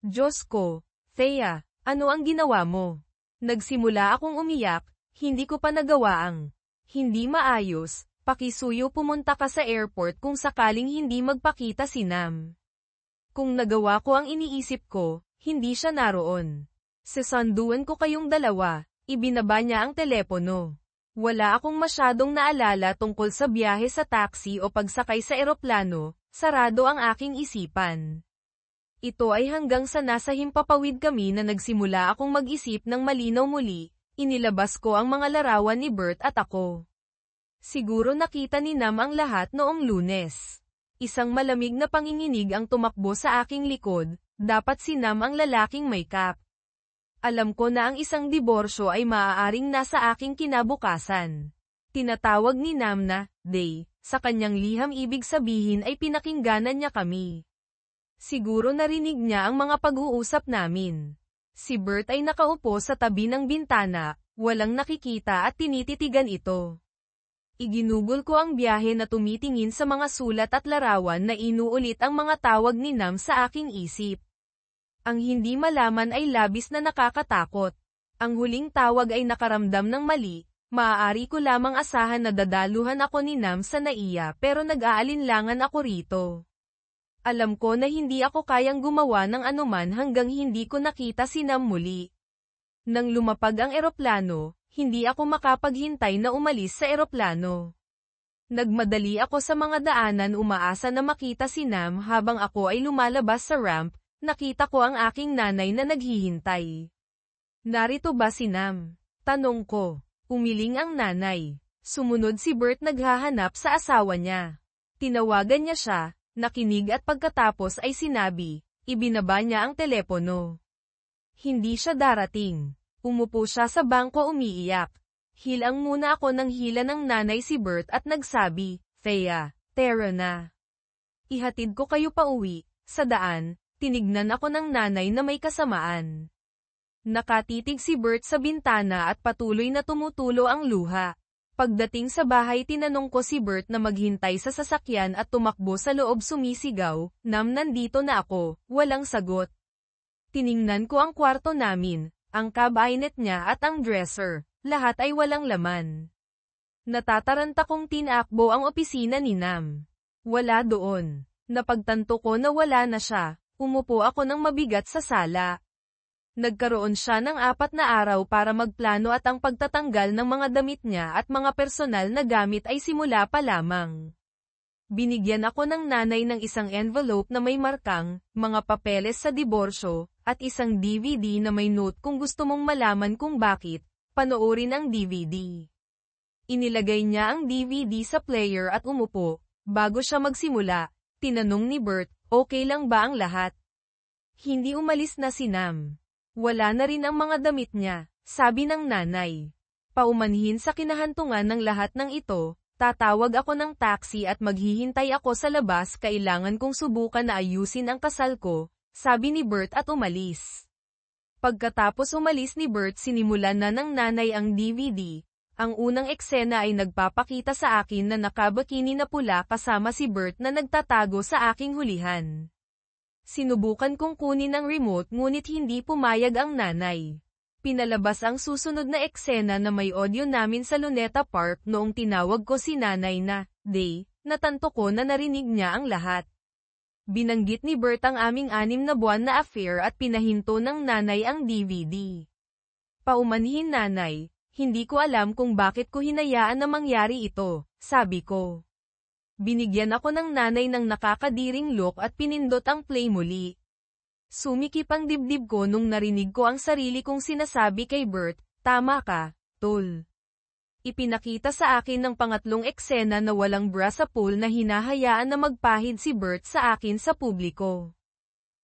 Diyos ko, Thea, ano ang ginawa mo? Nagsimula akong umiyak, hindi ko pa nagawa ang hindi maayos, pakisuyo pumunta ka sa airport kung sakaling hindi magpakita si Nam. Kung nagawa ko ang iniisip ko, hindi siya naroon. Sisunduan ko kayong dalawa, ibinaba niya ang telepono. Wala akong masyadong naalala tungkol sa biyahe sa taxi o pagsakay sa eroplano, sarado ang aking isipan. Ito ay hanggang sa nasa himpapawid kami na nagsimula akong mag-isip ng malinaw muli, inilabas ko ang mga larawan ni Bert at ako. Siguro nakita ni Nam ang lahat noong Lunes. Isang malamig na panginginig ang tumakbo sa aking likod, dapat si Nam ang lalaking may cap. Alam ko na ang isang diborsyo ay maaaring nasa aking kinabukasan. Tinatawag ni Nam na Day, sa kanyang liham ibig sabihin ay pinakingganan niya kami. Siguro narinig niya ang mga pag-uusap namin. Si Bert ay nakaupo sa tabi ng bintana, walang nakikita at tinititigan ito. Iginugol ko ang biyahe na tumitingin sa mga sulat at larawan na inuulit ang mga tawag ni Nam sa aking isip. Ang hindi malaman ay labis na nakakatakot. Ang huling tawag ay nakaramdam ng mali, maaari ko lamang asahan na dadaluhan ako ni Nam sa NAIA pero nag-aalinlangan ako rito. Alam ko na hindi ako kayang gumawa ng anuman hanggang hindi ko nakita si Nam muli. Nang lumapag ang eroplano, hindi ako makapaghintay na umalis sa eroplano. Nagmadali ako sa mga daanan umaasa na makita si Nam habang ako ay lumalabas sa ramp. Nakita ko ang aking nanay na naghihintay. Narito ba si Nam? Tanong ko. Umiling ang nanay. Sumunod si Bert naghahanap sa asawa niya. Tinawagan niya siya, nakinig at pagkatapos ay sinabi, ibinaba niya ang telepono. Hindi siya darating. Umupo siya sa bangko umiiyak. Hilang muna ako ng hila ng nanay si Bert at nagsabi, Thea, tara na. Ihatid ko kayo pa uwi. Sa daan, tinignan ako ng nanay na may kasamaan. Nakatitig si Bert sa bintana at patuloy na tumutulo ang luha. Pagdating sa bahay tinanong ko si Bert na maghintay sa sasakyan at tumakbo sa loob sumisigaw, Nam nandito na ako, walang sagot. Tiningnan ko ang kwarto namin, ang cabinet niya at ang dresser, lahat ay walang laman. Natataranta kong tinakbo ang opisina ni Nam. Wala doon. Napagtanto ko na wala na siya. Umupo ako ng mabigat sa sala. Nagkaroon siya ng 4 na araw para magplano at ang pagtatanggal ng mga damit niya at mga personal na gamit ay simula pa lamang. Binigyan ako ng nanay ng isang envelope na may markang, mga papeles sa diborsyo, at isang DVD na may note kung gusto mong malaman kung bakit, panoorin ang DVD. Inilagay niya ang DVD sa player at umupo. Bago siya magsimula, tinanong ni Bert, okay lang ba ang lahat? Hindi umalis na si Nam. Wala na rin ang mga damit niya, sabi ng nanay. Paumanhin sa kinahantungan ng lahat ng ito, tatawag ako ng taxi at maghihintay ako sa labas kailangan kong subukan na ayusin ang kasal ko, sabi ni Bert at umalis. Pagkatapos umalis ni Bert sinimulan na ng nanay ang DVD. Ang unang eksena ay nagpapakita sa akin na nakabakini na pula kasama si Bert na nagtatago sa aking hulihan. Sinubukan kong kunin ang remote ngunit hindi pumayag ang nanay. Pinalabas ang susunod na eksena na may audio namin sa Luneta Park noong tinawag ko si nanay na, Day, natanto ko na narinig niya ang lahat. Binanggit ni Bert ang aming 6 na buwan na affair at pinahinto ng nanay ang DVD. Paumanhin nanay, hindi ko alam kung bakit ko hinayaan na mangyari ito, sabi ko. Binigyan ako ng nanay ng nakakadiring look at pinindot ang play muli. Sumikip ang dibdib ko nung narinig ko ang sarili kong sinasabi kay Bert, "Tama ka, tol." Ipinakita sa akin ng pangatlong eksena na walang bra sa pool na hinahayaan na magpahid si Bert sa akin sa publiko.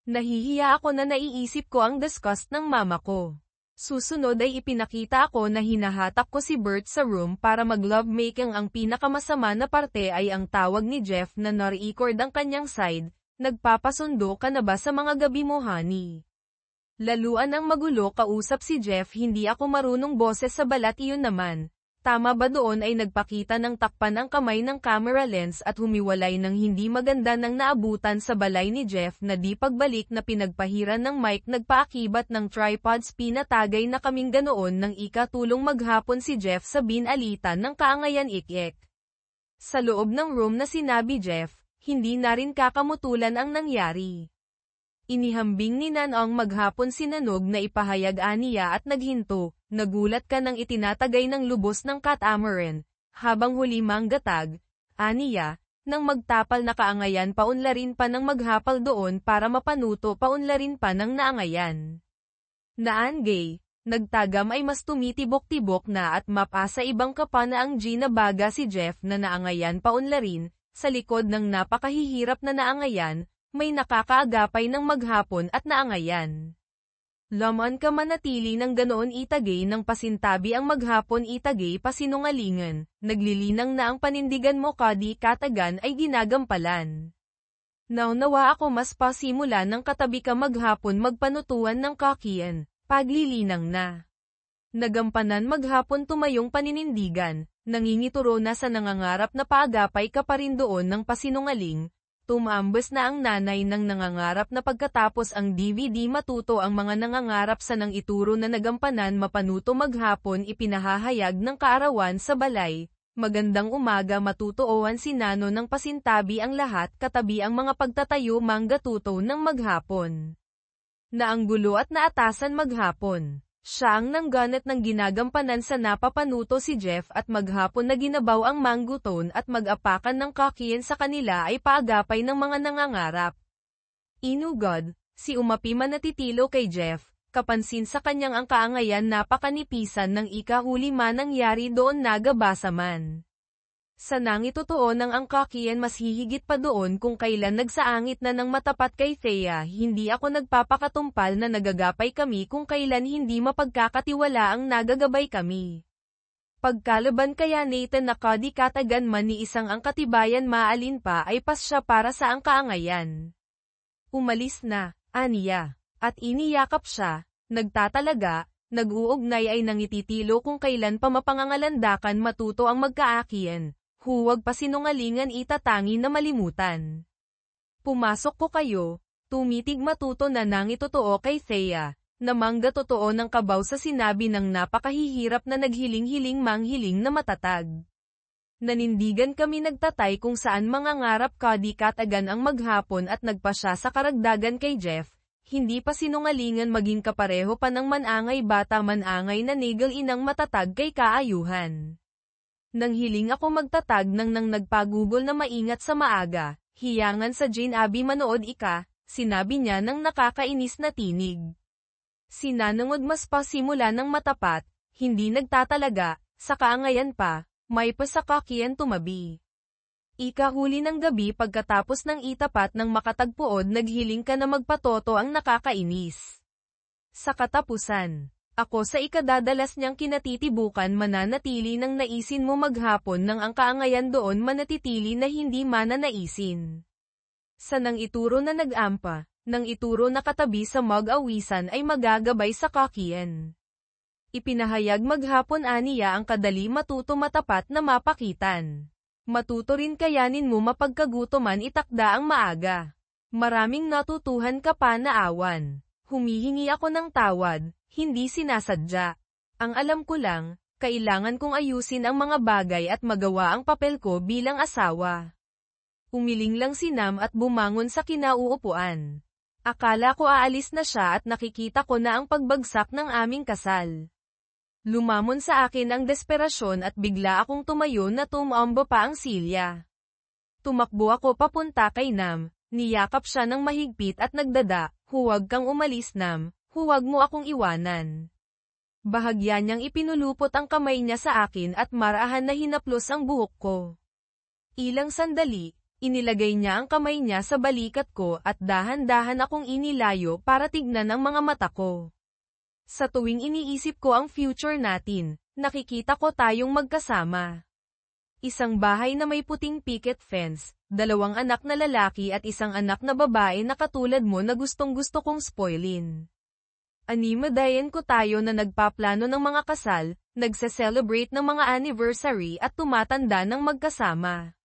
Nahihiya ako na naiisip ko ang disgust ng mama ko. Susunod ay ipinakita ako na hinahatak ko si Bert sa room para mag-lovemaking. Ang pinakamasama na parte ay ang tawag ni Jeff na na-record ang kanyang side, "Nagpapasundo ka na ba sa mga gabi mo, honey?" Laluan ang magulo kausap si Jeff, "Hindi ako marunong boses sa balat." Iyon naman. Tama ba doon ay nagpakita ng takpan ang kamay ng camera lens at humiwalay ng hindi maganda nang naabutan sa balay ni Jeff na di pagbalik na pinagpahiran ng mic. Nagpaakibat ng tripods. Pinatagay na kaming ganoon ng ikatulong maghapon si Jeff sa binalitan ng kaangayan ik-ik. Sa loob ng room na sinabi Jeff, hindi na rin kakamutulan ang nangyari. Inihambing ni Nanong maghapon sinanog na ipahayag aniya at naghinto. "Nagulat ka nang itinatagay ng lubos ng catamaran, habang huli manggatag," aniya, nang magtapal na kaangayan paunlarin pa ng maghapal doon para mapanuto paunlarin pa ng naangayan. Naangay, nagtagam ay mas tumitibok-tibok na at mapasa ibang kapa na ang Gina baga si Jeff na naangayan paunlarin, sa likod ng napakahihirap na naangayan, may nakakaagapay ng maghapon at naangayan. "Laman ka manatili ng ganoon," itagay ng pasintabi ang maghapon. "Itagay pasinungalingan, naglilinang na ang panindigan mo." Kadi katagan ay ginagampalan. Naunawa ako mas pasimula ng katabi ka maghapon magpanutuan ng kakian, paglilinang na. Nagampanan maghapon tumayong paninindigan, nangingituro na sa nangangarap na paagapay ka pa rin doon ng pasinungaling. Tumambas na ang nanay ng nangangarap na pagkatapos ang DVD matuto ang mga nangangarap sa nang ituro na nagampanan mapanuto maghapon. Ipinahahayag ng kaarawan sa balay. "Magandang umaga." Matutuoan si Nano ng pasintabi ang lahat katabi ang mga pagtatayo manggatuto ng maghapon. Naanggulo at naatasan maghapon. Siya ang nangganat ng ginagampanan sa napapanuto si Jeff at maghapon na ginabaw ang mangguton at mag-apakan ng kakiyan sa kanila ay paagapay ng mga nangangarap. Inugod, si Umapi manatitilo kay Jeff, kapansin sa kanyang ang kaangayan napakanipisan ng ikahuli manangyari doon nagabasa man. Sa nangitotoo ng ang kakiyan mas hihigit pa doon kung kailan nagsaangit na ng matapat kay Thea. Hindi ako nagpapakatumpal na nagagapay kami kung kailan hindi mapagkakatiwala ang nagagabay kami. Pagkalaban kaya Nathan na kadi katagan man ni isang ang katibayan maalin pa ay pas siya para sa ang kaangayan. Umalis na, aniya, at iniyakap siya, nagtatalaga, nag-uugnay ay nangititilo kung kailan pa mapangangalandakan matuto ang magkaakian. Huwag pa sinungalingan itatangi na malimutan. "Pumasok ko kayo," tumitig matuto na nangitotoo kay Thea, namangga totoo ng kabaw sa sinabi ng napakahihirap na naghiling-hiling manghiling na matatag. Nanindigan kami nagtatay kung saan mangangarap kadi katagan ang maghapon at nagpa siya sa karagdagan kay Jeff. Hindi pa sinungalingan maging kapareho pa ng manangay bata manangay na nigel inang matatag kay kaayuhan. Nang hiling ako magtatag nang nagpagugol na maingat sa maaga, hiyangan sa Jane Abby manood ika, sinabi niya ng nakakainis na tinig. Sinanangod mas pa simula ng matapat, hindi nagtatalaga, sa kaangayan pa, may pasakakian tumabi. Ikahuli ng gabi pagkatapos ng itapat ng makatagpuod naghiling ka na magpatoto ang nakakainis. Sa katapusan, ako sa ikadadalas niyang kinatitibukan mananatili ng naisin mo maghapon nang ang kaangayan doon manatitili na hindi mananaisin. Sa nang ituro na nag-ampa, nang ituro na katabi sa mag-awisan ay magagabay sa kakian. Ipinahayag maghapon aniya ang kadali matuto matapat na mapakitan. Matuto rin kayanin mo mapagkagutoman itakda ang maaga. Maraming natutuhan ka pa na awan. Humihingi ako ng tawad. Hindi sinasadya. Ang alam ko lang, kailangan kong ayusin ang mga bagay at magawa ang papel ko bilang asawa. Umiling lang si Nam at bumangon sa kinauupuan. Akala ko aalis na siya at nakikita ko na ang pagbagsak ng aming kasal. Lumamon sa akin ang desperasyon at bigla akong tumayo na tumamba pa ang silya. Tumakbo ako papunta kay Nam, niyakap siya ng mahigpit at nagdada, Huwag kang umalis Nam, huwag mo akong iwanan. Bahagya niyang ipinulupot ang kamay niya sa akin at marahan na hinaplos ang buhok ko. Ilang sandali, inilagay niya ang kamay niya sa balikat ko at dahan-dahan akong inilayo para tignan ang mga mata ko. Sa tuwing iniisip ko ang future natin, nakikita ko tayong magkasama. Isang bahay na may puting picket fence, 2 anak na lalaki at isang anak na babae na katulad mo na gustong-gusto kong spoilin. Animadayan ko tayo na nagpaplano ng mga kasal, nagse-celebrate ng mga anniversary at tumatanda ng magkasama.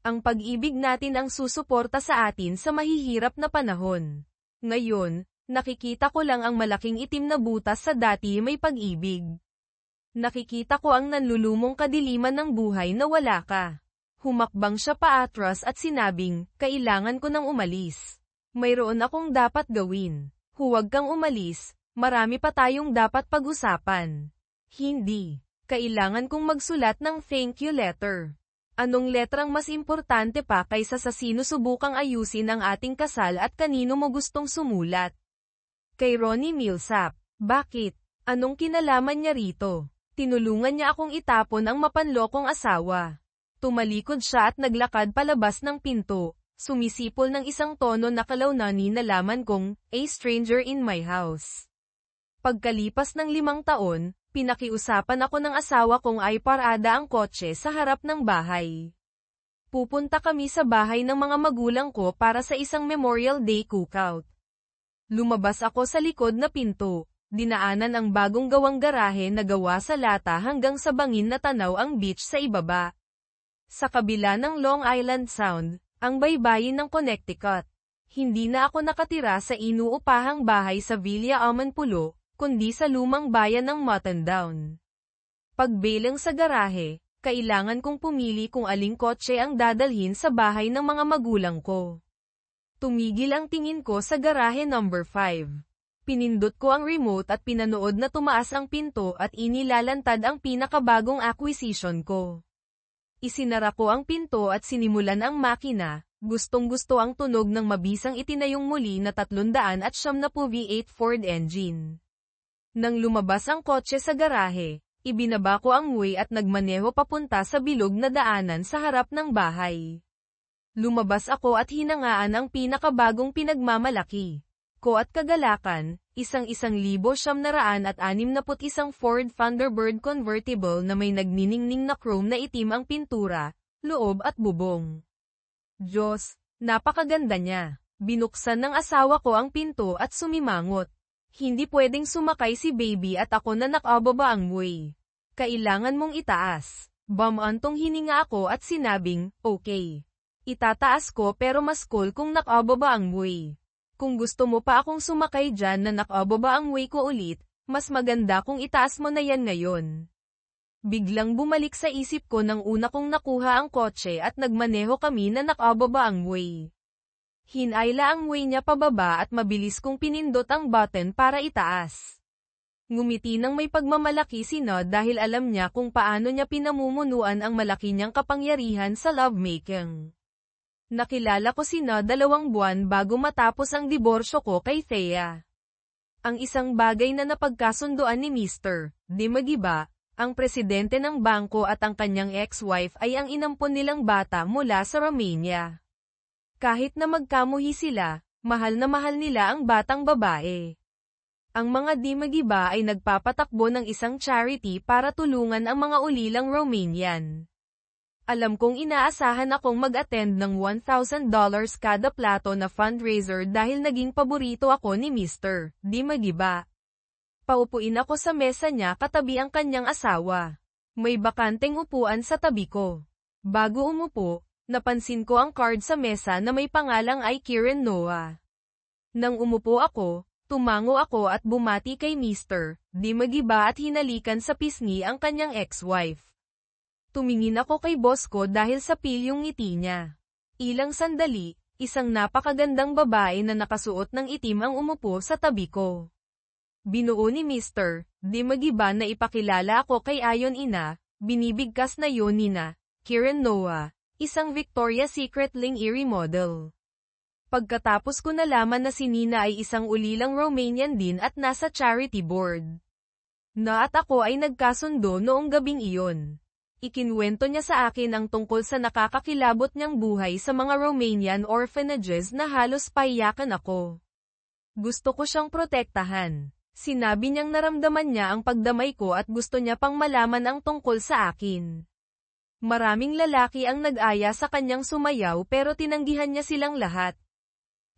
Ang pag-ibig natin ang susuporta sa atin sa mahihirap na panahon. Ngayon, nakikita ko lang ang malaking itim na butas sa dati may pag-ibig. Nakikita ko ang nanlulumong kadiliman ng buhay na wala ka. Humakbang siya paatras at sinabing, kailangan ko nang umalis. Mayroon akong dapat gawin. Huwag kang umalis, marami pa tayong dapat pag-usapan. Hindi. Kailangan kong magsulat ng thank you letter. Anong letrang mas importante pa kaysa sa sinusubukang ayusin ang ating kasal at kanino mo gustong sumulat? Kay Ronnie Millsap. Bakit? Anong kinalaman niya rito? Tinulungan niya akong itapon ang mapanlokong asawa. Tumalikod siya at naglakad palabas ng pinto, sumisipol ng isang tono na kalawnani na laman kong, a stranger in my house. Pagkalipas ng 5 taon, pinakiusapan ako ng asawa kong ay parada ang kotse sa harap ng bahay. Pupunta kami sa bahay ng mga magulang ko para sa isang Memorial Day cookout. Lumabas ako sa likod na pinto, dinaanan ang bagong gawang garahe na gawa sa lata hanggang sa bangin na tanaw ang beach sa ibaba. Sa kabila ng Long Island Sound, ang baybayin ng Connecticut. Hindi na ako nakatira sa inuupahang bahay sa Villa Amanpulo, kundi sa lumang bayan ng Muttondown. Pagbilang sa garahe, kailangan kong pumili kung aling kotse ang dadalhin sa bahay ng mga magulang ko. Tumigil ang tingin ko sa garahe number 5. Pinindot ko ang remote at pinanood na tumaas ang pinto at inilalantad ang pinakabagong acquisition ko. Isinara ko ang pinto at sinimulan ang makina, gustong-gusto ang tunog ng mabisang itinayong muli na 300 at 90 V8 Ford engine. Nang lumabas ang kotse sa garahe, ibinaba ko ang way at nagmaneho papunta sa bilog na daanan sa harap ng bahay. Lumabas ako at hinangaan ang pinakabagong pinagmamalaki ko at kagalakan, 1,961 Ford Thunderbird convertible na may nagniningning na chrome na itim ang pintura, loob at bubong. Diyos, napakaganda niya. Binuksan ng asawa ko ang pinto at sumimangot. Hindi pwedeng sumakay si baby at ako na nakababa ang way. Kailangan mong itaas. Bumantong hininga ako at sinabing, okay. Itataas ko pero mas cool kung nakababa ang way. Kung gusto mo pa akong sumakay dyan na nakababa ang way ko ulit, mas maganda kung itaas mo na yan ngayon. Biglang bumalik sa isip ko nang una kong nakuha ang kotse at nagmaneho kami na nakababa ang way. Hinayla ang way niya pababa at mabilis kong pinindot ang button para itaas. Ngumiti ng may pagmamalaki si Nod dahil alam niya kung paano niya pinamumunuan ang malaki niyang kapangyarihan sa lovemaking. Nakilala ko si Nod 2 buwan bago matapos ang diborsyo ko kay Thea. Ang isang bagay na napagkasunduan ni Mr. Di Magiba, ang presidente ng bangko at ang kanyang ex-wife ay ang inampon nilang bata mula sa Romania. Kahit na magkamuhi sila, mahal na mahal nila ang batang babae. Ang mga Di Magiba ay nagpapatakbo ng isang charity para tulungan ang mga ulilang Romanian. Alam kong inaasahan akong mag-attend ng $1,000 kada plato na fundraiser dahil naging paborito ako ni Mr. Di Magiba. Paupuin ako sa mesa niya katabi ang kanyang asawa. May bakanteng upuan sa tabi ko. Bago umupo, napansin ko ang card sa mesa na may pangalang ay Kieran Noah. Nang umupo ako, tumango ako at bumati kay Mr. Di Magiba at hinalikan sa pisngi ang kanyang ex-wife. Tumingin ako kay boss ko dahil sa pilyong ngiti niya. Ilang sandali, isang napakagandang babae na nakasuot ng itim ang umupo sa tabi ko. Binuo ni Mr. Di Magiba na ipakilala ako kay Ayon Ina, binibigkas na yun nina, Kieran Noah. Isang Victoria's Secret Ling Erie model. Pagkatapos ko nalaman na si Nina ay isang ulilang Romanian din at nasa charity board. At ako ay nagkasundo noong gabing iyon. Ikinwento niya sa akin ang tungkol sa nakakakilabot niyang buhay sa mga Romanian orphanages na halos paiyakan ako. Gusto ko siyang protektahan. Sinabi niyang naramdaman niya ang pagdamay ko at gusto niya pang malaman ang tungkol sa akin. Maraming lalaki ang nag-aya sa kanyang sumayaw pero tinanggihan niya silang lahat.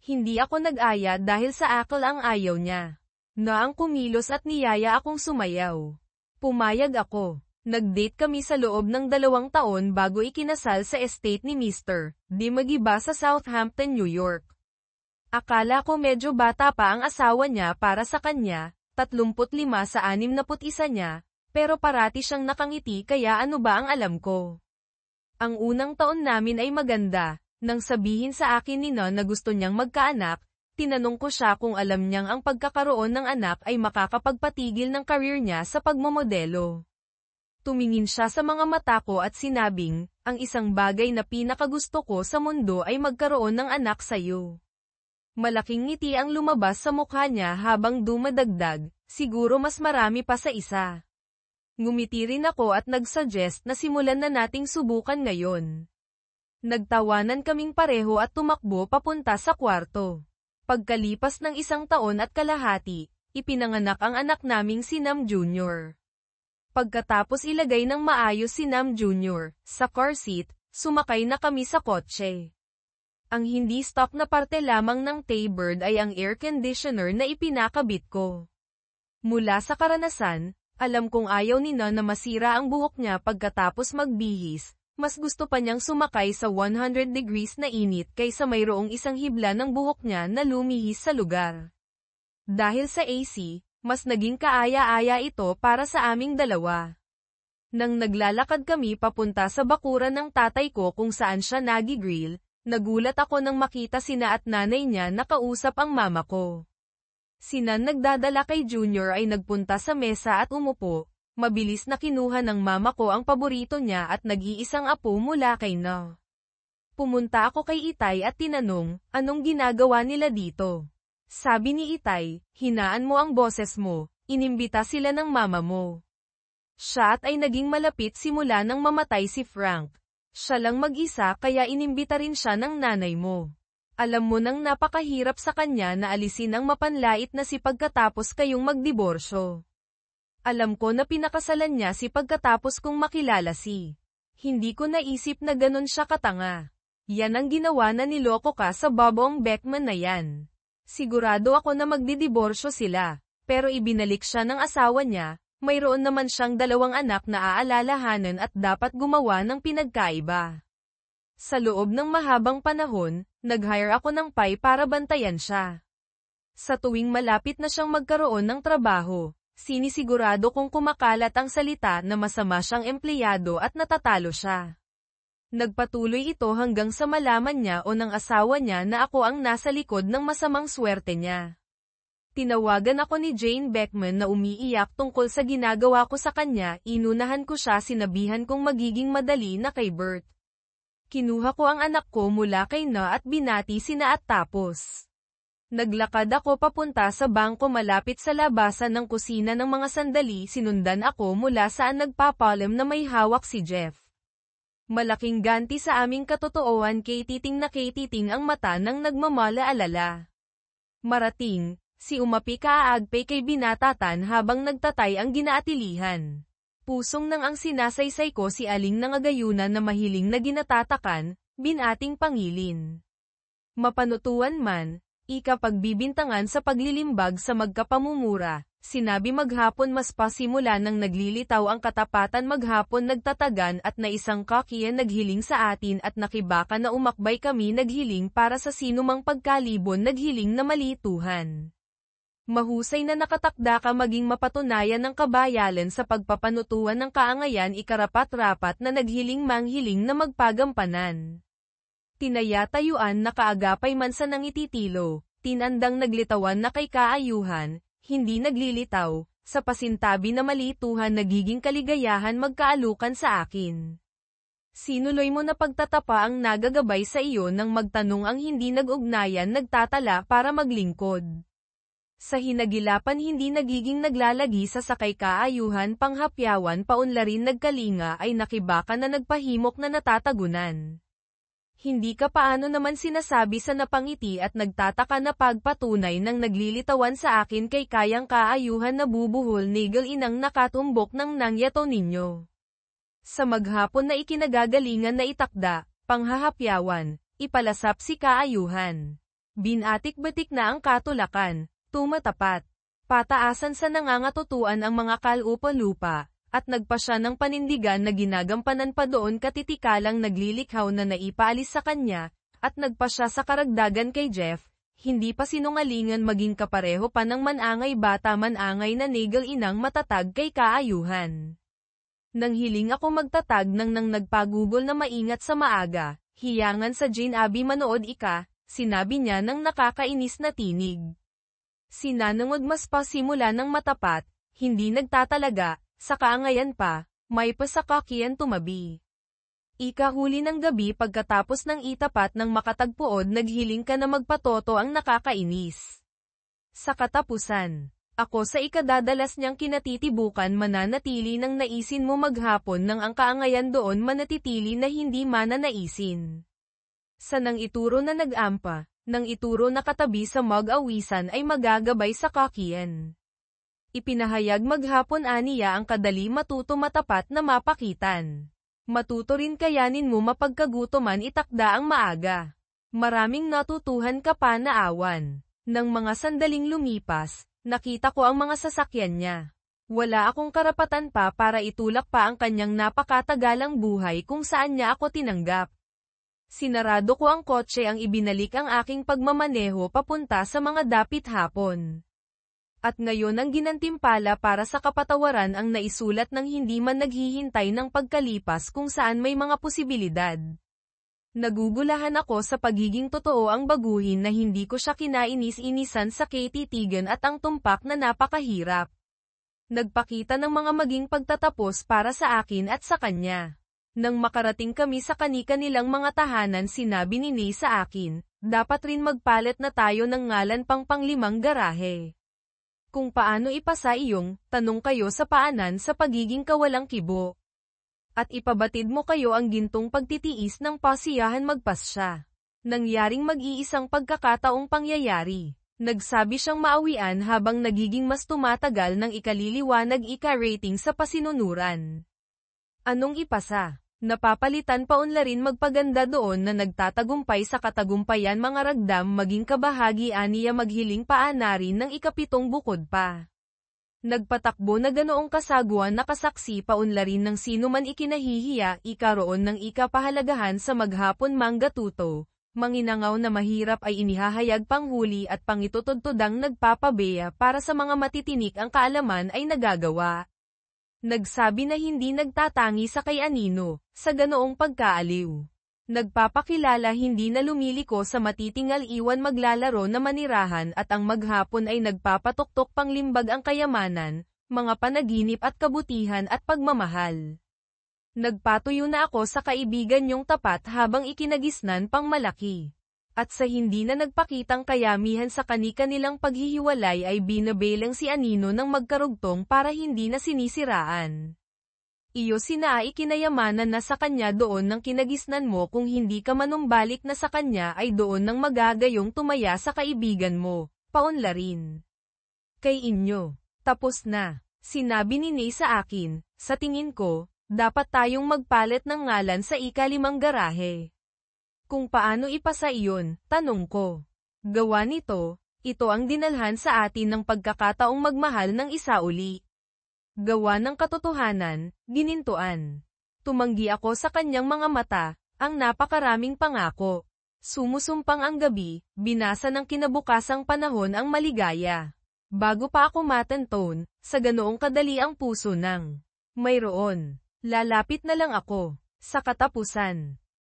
Hindi ako nag-aya dahil sa akal ang ayaw niya. Ang kumilos at niyaya akong sumayaw. Pumayag ako. Nag-date kami sa loob ng 2 taon bago ikinasal sa estate ni Mr. Di Magiba sa Southampton, New York. Akala ko medyo bata pa ang asawa niya para sa kanya, 35 sa 61 niya, pero parati siyang nakangiti kaya ano ba ang alam ko. Ang unang taon namin ay maganda. Nang sabihin sa akin ni Na na gusto niyang magkaanak, tinanong ko siya kung alam niyang ang pagkakaroon ng anak ay makakapagpatigil ng career niya sa pagmomodelo. Tumingin siya sa mga mata ko at sinabing, ang isang bagay na pinakagusto ko sa mundo ay magkaroon ng anak sa'yo. Malaking ngiti ang lumabas sa mukha niya habang dumadagdag, siguro mas marami pa sa isa. Ngumiti rin ako at nag-suggest na simulan na nating subukan ngayon. Nagtawanan kaming pareho at tumakbo papunta sa kwarto. Pagkalipas ng 1 taon at kalahati, ipinanganak ang anak naming si Nam Jr. Pagkatapos ilagay ng maayos si Nam Jr. sa car seat, sumakay na kami sa kotse. Ang hindi stock na parte lamang ng T-Bird ay ang air conditioner na ipinakabit ko. Mula sa karanasan, alam kong ayaw ni Na na masira ang buhok niya pagkatapos magbihis. Mas gusto pa niyang sumakay sa 100 degrees na init kaysa mayroong isang hibla ng buhok niya na lumihis sa lugar. Dahil sa AC, mas naging kaaya-aya ito para sa aming dalawa. Nang naglalakad kami papunta sa bakuran ng tatay ko kung saan siya nagigrill, nagulat ako nang makita sina at nanay niya na kausap ang mama ko. Sina nagdadala kay Junior ay nagpunta sa mesa at umupo. Mabilis na kinuha ng mama ko ang paborito niya at nag-iisang apo mula kay Na. Pumunta ako kay Itay at tinanong, anong ginagawa nila dito? Sabi ni Itay, hinaan mo ang boses mo, inimbita sila ng mama mo. Siya at ay naging malapit simula nang mamatay si Frank. Siya lang mag-isa kaya inimbita rin siya ng nanay mo. Alam mo nang napakahirap sa kanya na alisin ang mapanlait na si pagkatapos kayong magdiborsyo. Alam ko na pinakasalan niya si pagkatapos kong makilala si. Hindi ko naisip na ganun siya katanga. Yan ang ginawa na niloko ka sa Bobong Beckman na yan. Sigurado ako na magdidiborsyo sila, pero ibinalik siya ng asawa niya, mayroon naman siyang 2 anak na aalalahanan at dapat gumawa ng pinagkaiba. Sa loob ng mahabang panahon, nag-hire ako ng Pai para bantayan siya. Sa tuwing malapit na siyang magkaroon ng trabaho, sinisigurado kong kumakalat ang salita na masama siyang empleyado at natatalo siya. Nagpatuloy ito hanggang sa malaman niya o ng asawa niya na ako ang nasa likod ng masamang swerte niya. Tinawagan ako ni Jane Beckman na umiiyak tungkol sa ginagawa ko sa kanya, inunahan ko siya sinabihan kong magiging madali na kay Bert. Kinuha ko ang anak ko mula kay Na at binati sina at tapos. Naglakad ako papunta sa bangko malapit sa labasan ng kusina ng mga sandali sinundan ako mula saan nagpapalam na may hawak si Jeff. Malaking ganti sa aming katotoohan kay titing na kay titing ang mata ng nagmamala-alala. Marating, si Umapi kaaagpay kay binatatan habang nagtatay ang ginaatilihan. Pusong nang ang sinasaysay ko si Aling nangagayunan na mahiling na ginatatakan, binating pangilin. Mapanutuan man, ikapagbibintangan sa paglilimbag sa magkapamumura, sinabi maghapon mas pasimula nang naglilitaw ang katapatan maghapon nagtatagan at na isang kakiyan naghiling sa atin at nakibaka na umakbay kami naghiling para sa sinumang pagkalibon naghiling na malituhan. Mahusay na nakatakda ka maging mapatunayan ng kabayalan sa pagpapanutuan ng kaangayan ikarapat-rapat na naghiling manghiling na magpagampanan. Tinayatayuan na kaagapay man sa nangititilo, tinandang naglitawan na kay kaayuhan, hindi naglilitaw, sa pasintabi na malituhan nagiging kaligayahan magkaalukan sa akin. Sinuloy mo na pagtatapa ang nagagabay sa iyo nang magtanong ang hindi nag-ugnayan nagtatala para maglingkod. Sa hinagilapan hindi nagiging naglalagi sa sakay kaayuhan panghapyawan paunlarin nagkalinga ay nakibaka na nagpahimok na natatagunan. Hindi ka paano naman sinasabi sa napangiti at nagtataka na pagpatunay ng naglilitawan sa akin kay kayang kaayuhan na bubuhol nigel inang nakatumbok ng nangyato ninyo. Sa maghapon na ikinagagalingan na itakda, panghahapyawan, ipalasap si kaayuhan. Binatik-batik na ang katulakan, tumatapat. Pataasan sa nangangatutuan ang mga kalupa-lupa, at nagpa siya ng panindigan na ginagampanan pa doon katitikalang naglilikhaw na naipaalis sa kanya, at nagpa siya sa karagdagan kay Jeff, hindi pa sinungalingan maging kapareho pa ng manangay bata manangay na nigel inang matatag kay kaayuhan. Nang hiling ako magtatag nang nagpagugol na maingat sa maaga, hiyangan sa Jane Abby manood ika, sinabi niya nang nakakainis na tinig. Sinanangod mas pa simula ng matapat, hindi nagtatalaga, sa kaangayan pa, may pasakakian tumabi. Ikahuli ng gabi pagkatapos ng itapat ng makatagpuod naghiling ka na magpatoto ang nakakainis. Sa katapusan, ako sa ikadadalas niyang kinatitibukan mananatili nang naisin mo maghapon nang ang kaangayan doon manatitili na hindi mananaisin. Sa nang ituro na nag-ampa, nang ituro na katabi sa mag-awisan ay magagabay sa kakian. Ipinahayag maghapon aniya ang kadali matuto matapat na mapakitan. Matuto rin kayanin mo mapagkagutoman itakda ang maaga. Maraming natutuhan ka pa na awan. Nang mga sandaling lumipas, nakita ko ang mga sasakyan niya. Wala akong karapatan pa para itulak pa ang kanyang napakatagalang buhay kung saan niya ako tinanggap. Sinarado ko ang kotse ang ibinalik ang aking pagmamaneho papunta sa mga dapit hapon. At ngayon ang ginantimpala para sa kapatawaran ang naisulat ng hindi man naghihintay ng pagkalipas kung saan may mga posibilidad. Nagugulahan ako sa pagiging totoo ang baguhin na hindi ko siya kinainis-inisan sa kititigan at ang tumpak na napakahirap. Nagpakita ng mga maging pagtatapos para sa akin at sa kanya. Nang makarating kami sa kani-kanilang mga tahanan sinabi ni Nay sa akin, dapat rin magpalit na tayo ng ngalan pang panglimang garahe. Kung paano ipasa iyong, tanong kayo sa paanan sa pagiging kawalang kibo. At ipabatid mo kayo ang gintong pagtitiis ng pasiyahan magpasya. Nangyaring mag-iisang pagkakataong pangyayari. Nagsabi siyang maawian habang nagiging mas tumatagal ng ikaliliwanag ika-rating sa pasinunuran. Anong ipasa? Napapalitan paunlarin magpaganda doon na nagtatagumpay sa katagumpayan mga ragdam maging kabahagi aniya maghiling paanarin ng ikapitong bukod pa. Nagpatakbo na ganoong kasaguan na kasaksi paunlarin ng sino man ikinahihiya ikaroon ng ikapahalagahan sa maghapon manggatuto, manginangaw na mahirap ay inihahayag panghuli at pangitutudtudang nagpapabeya para sa mga matitinik ang kaalaman ay nagagawa. Nagsabi na hindi nagtatangi sa kay anino, sa ganoong pagkaaliw. Nagpapakilala hindi na lumiliko sa matitingal iwan maglalaro na manirahan at ang maghapon ay nagpapatuktok panglimbag ang kayamanan, mga panaginip at kabutihan at pagmamahal. Nagpatuyo na ako sa kaibigan niyong tapat habang ikinagisnan pang malaki. At sa hindi na nagpakitang kayamihan sa kani-kanilang paghihiwalay ay binabelang si Anino ng magkarugtong para hindi na sinisiraan. Iyo sina ikinayamanan na sa kanya doon ng kinagisnan mo kung hindi ka manumbalik na sa kanya ay doon ng magagayong tumaya sa kaibigan mo, paunlarin. Kay inyo, tapos na, sinabi ni Nay sa akin, sa tingin ko, dapat tayong magpalit ng ngalan sa ikalimang garahe. Kung paano ipasa iyon, tanong ko. Gawa nito, ito ang dinalhan sa atin ng pagkakataong magmahal ng isa uli. Gawa ng katotohanan, ginintuan. Tumanggi ako sa kanyang mga mata, ang napakaraming pangako. Sumusumpang ang gabi, binasa ng kinabukasang panahon ang maligaya. Bago pa ako matanton, sa ganoong kadali ang puso ng mayroon. Lalapit na lang ako, sa katapusan.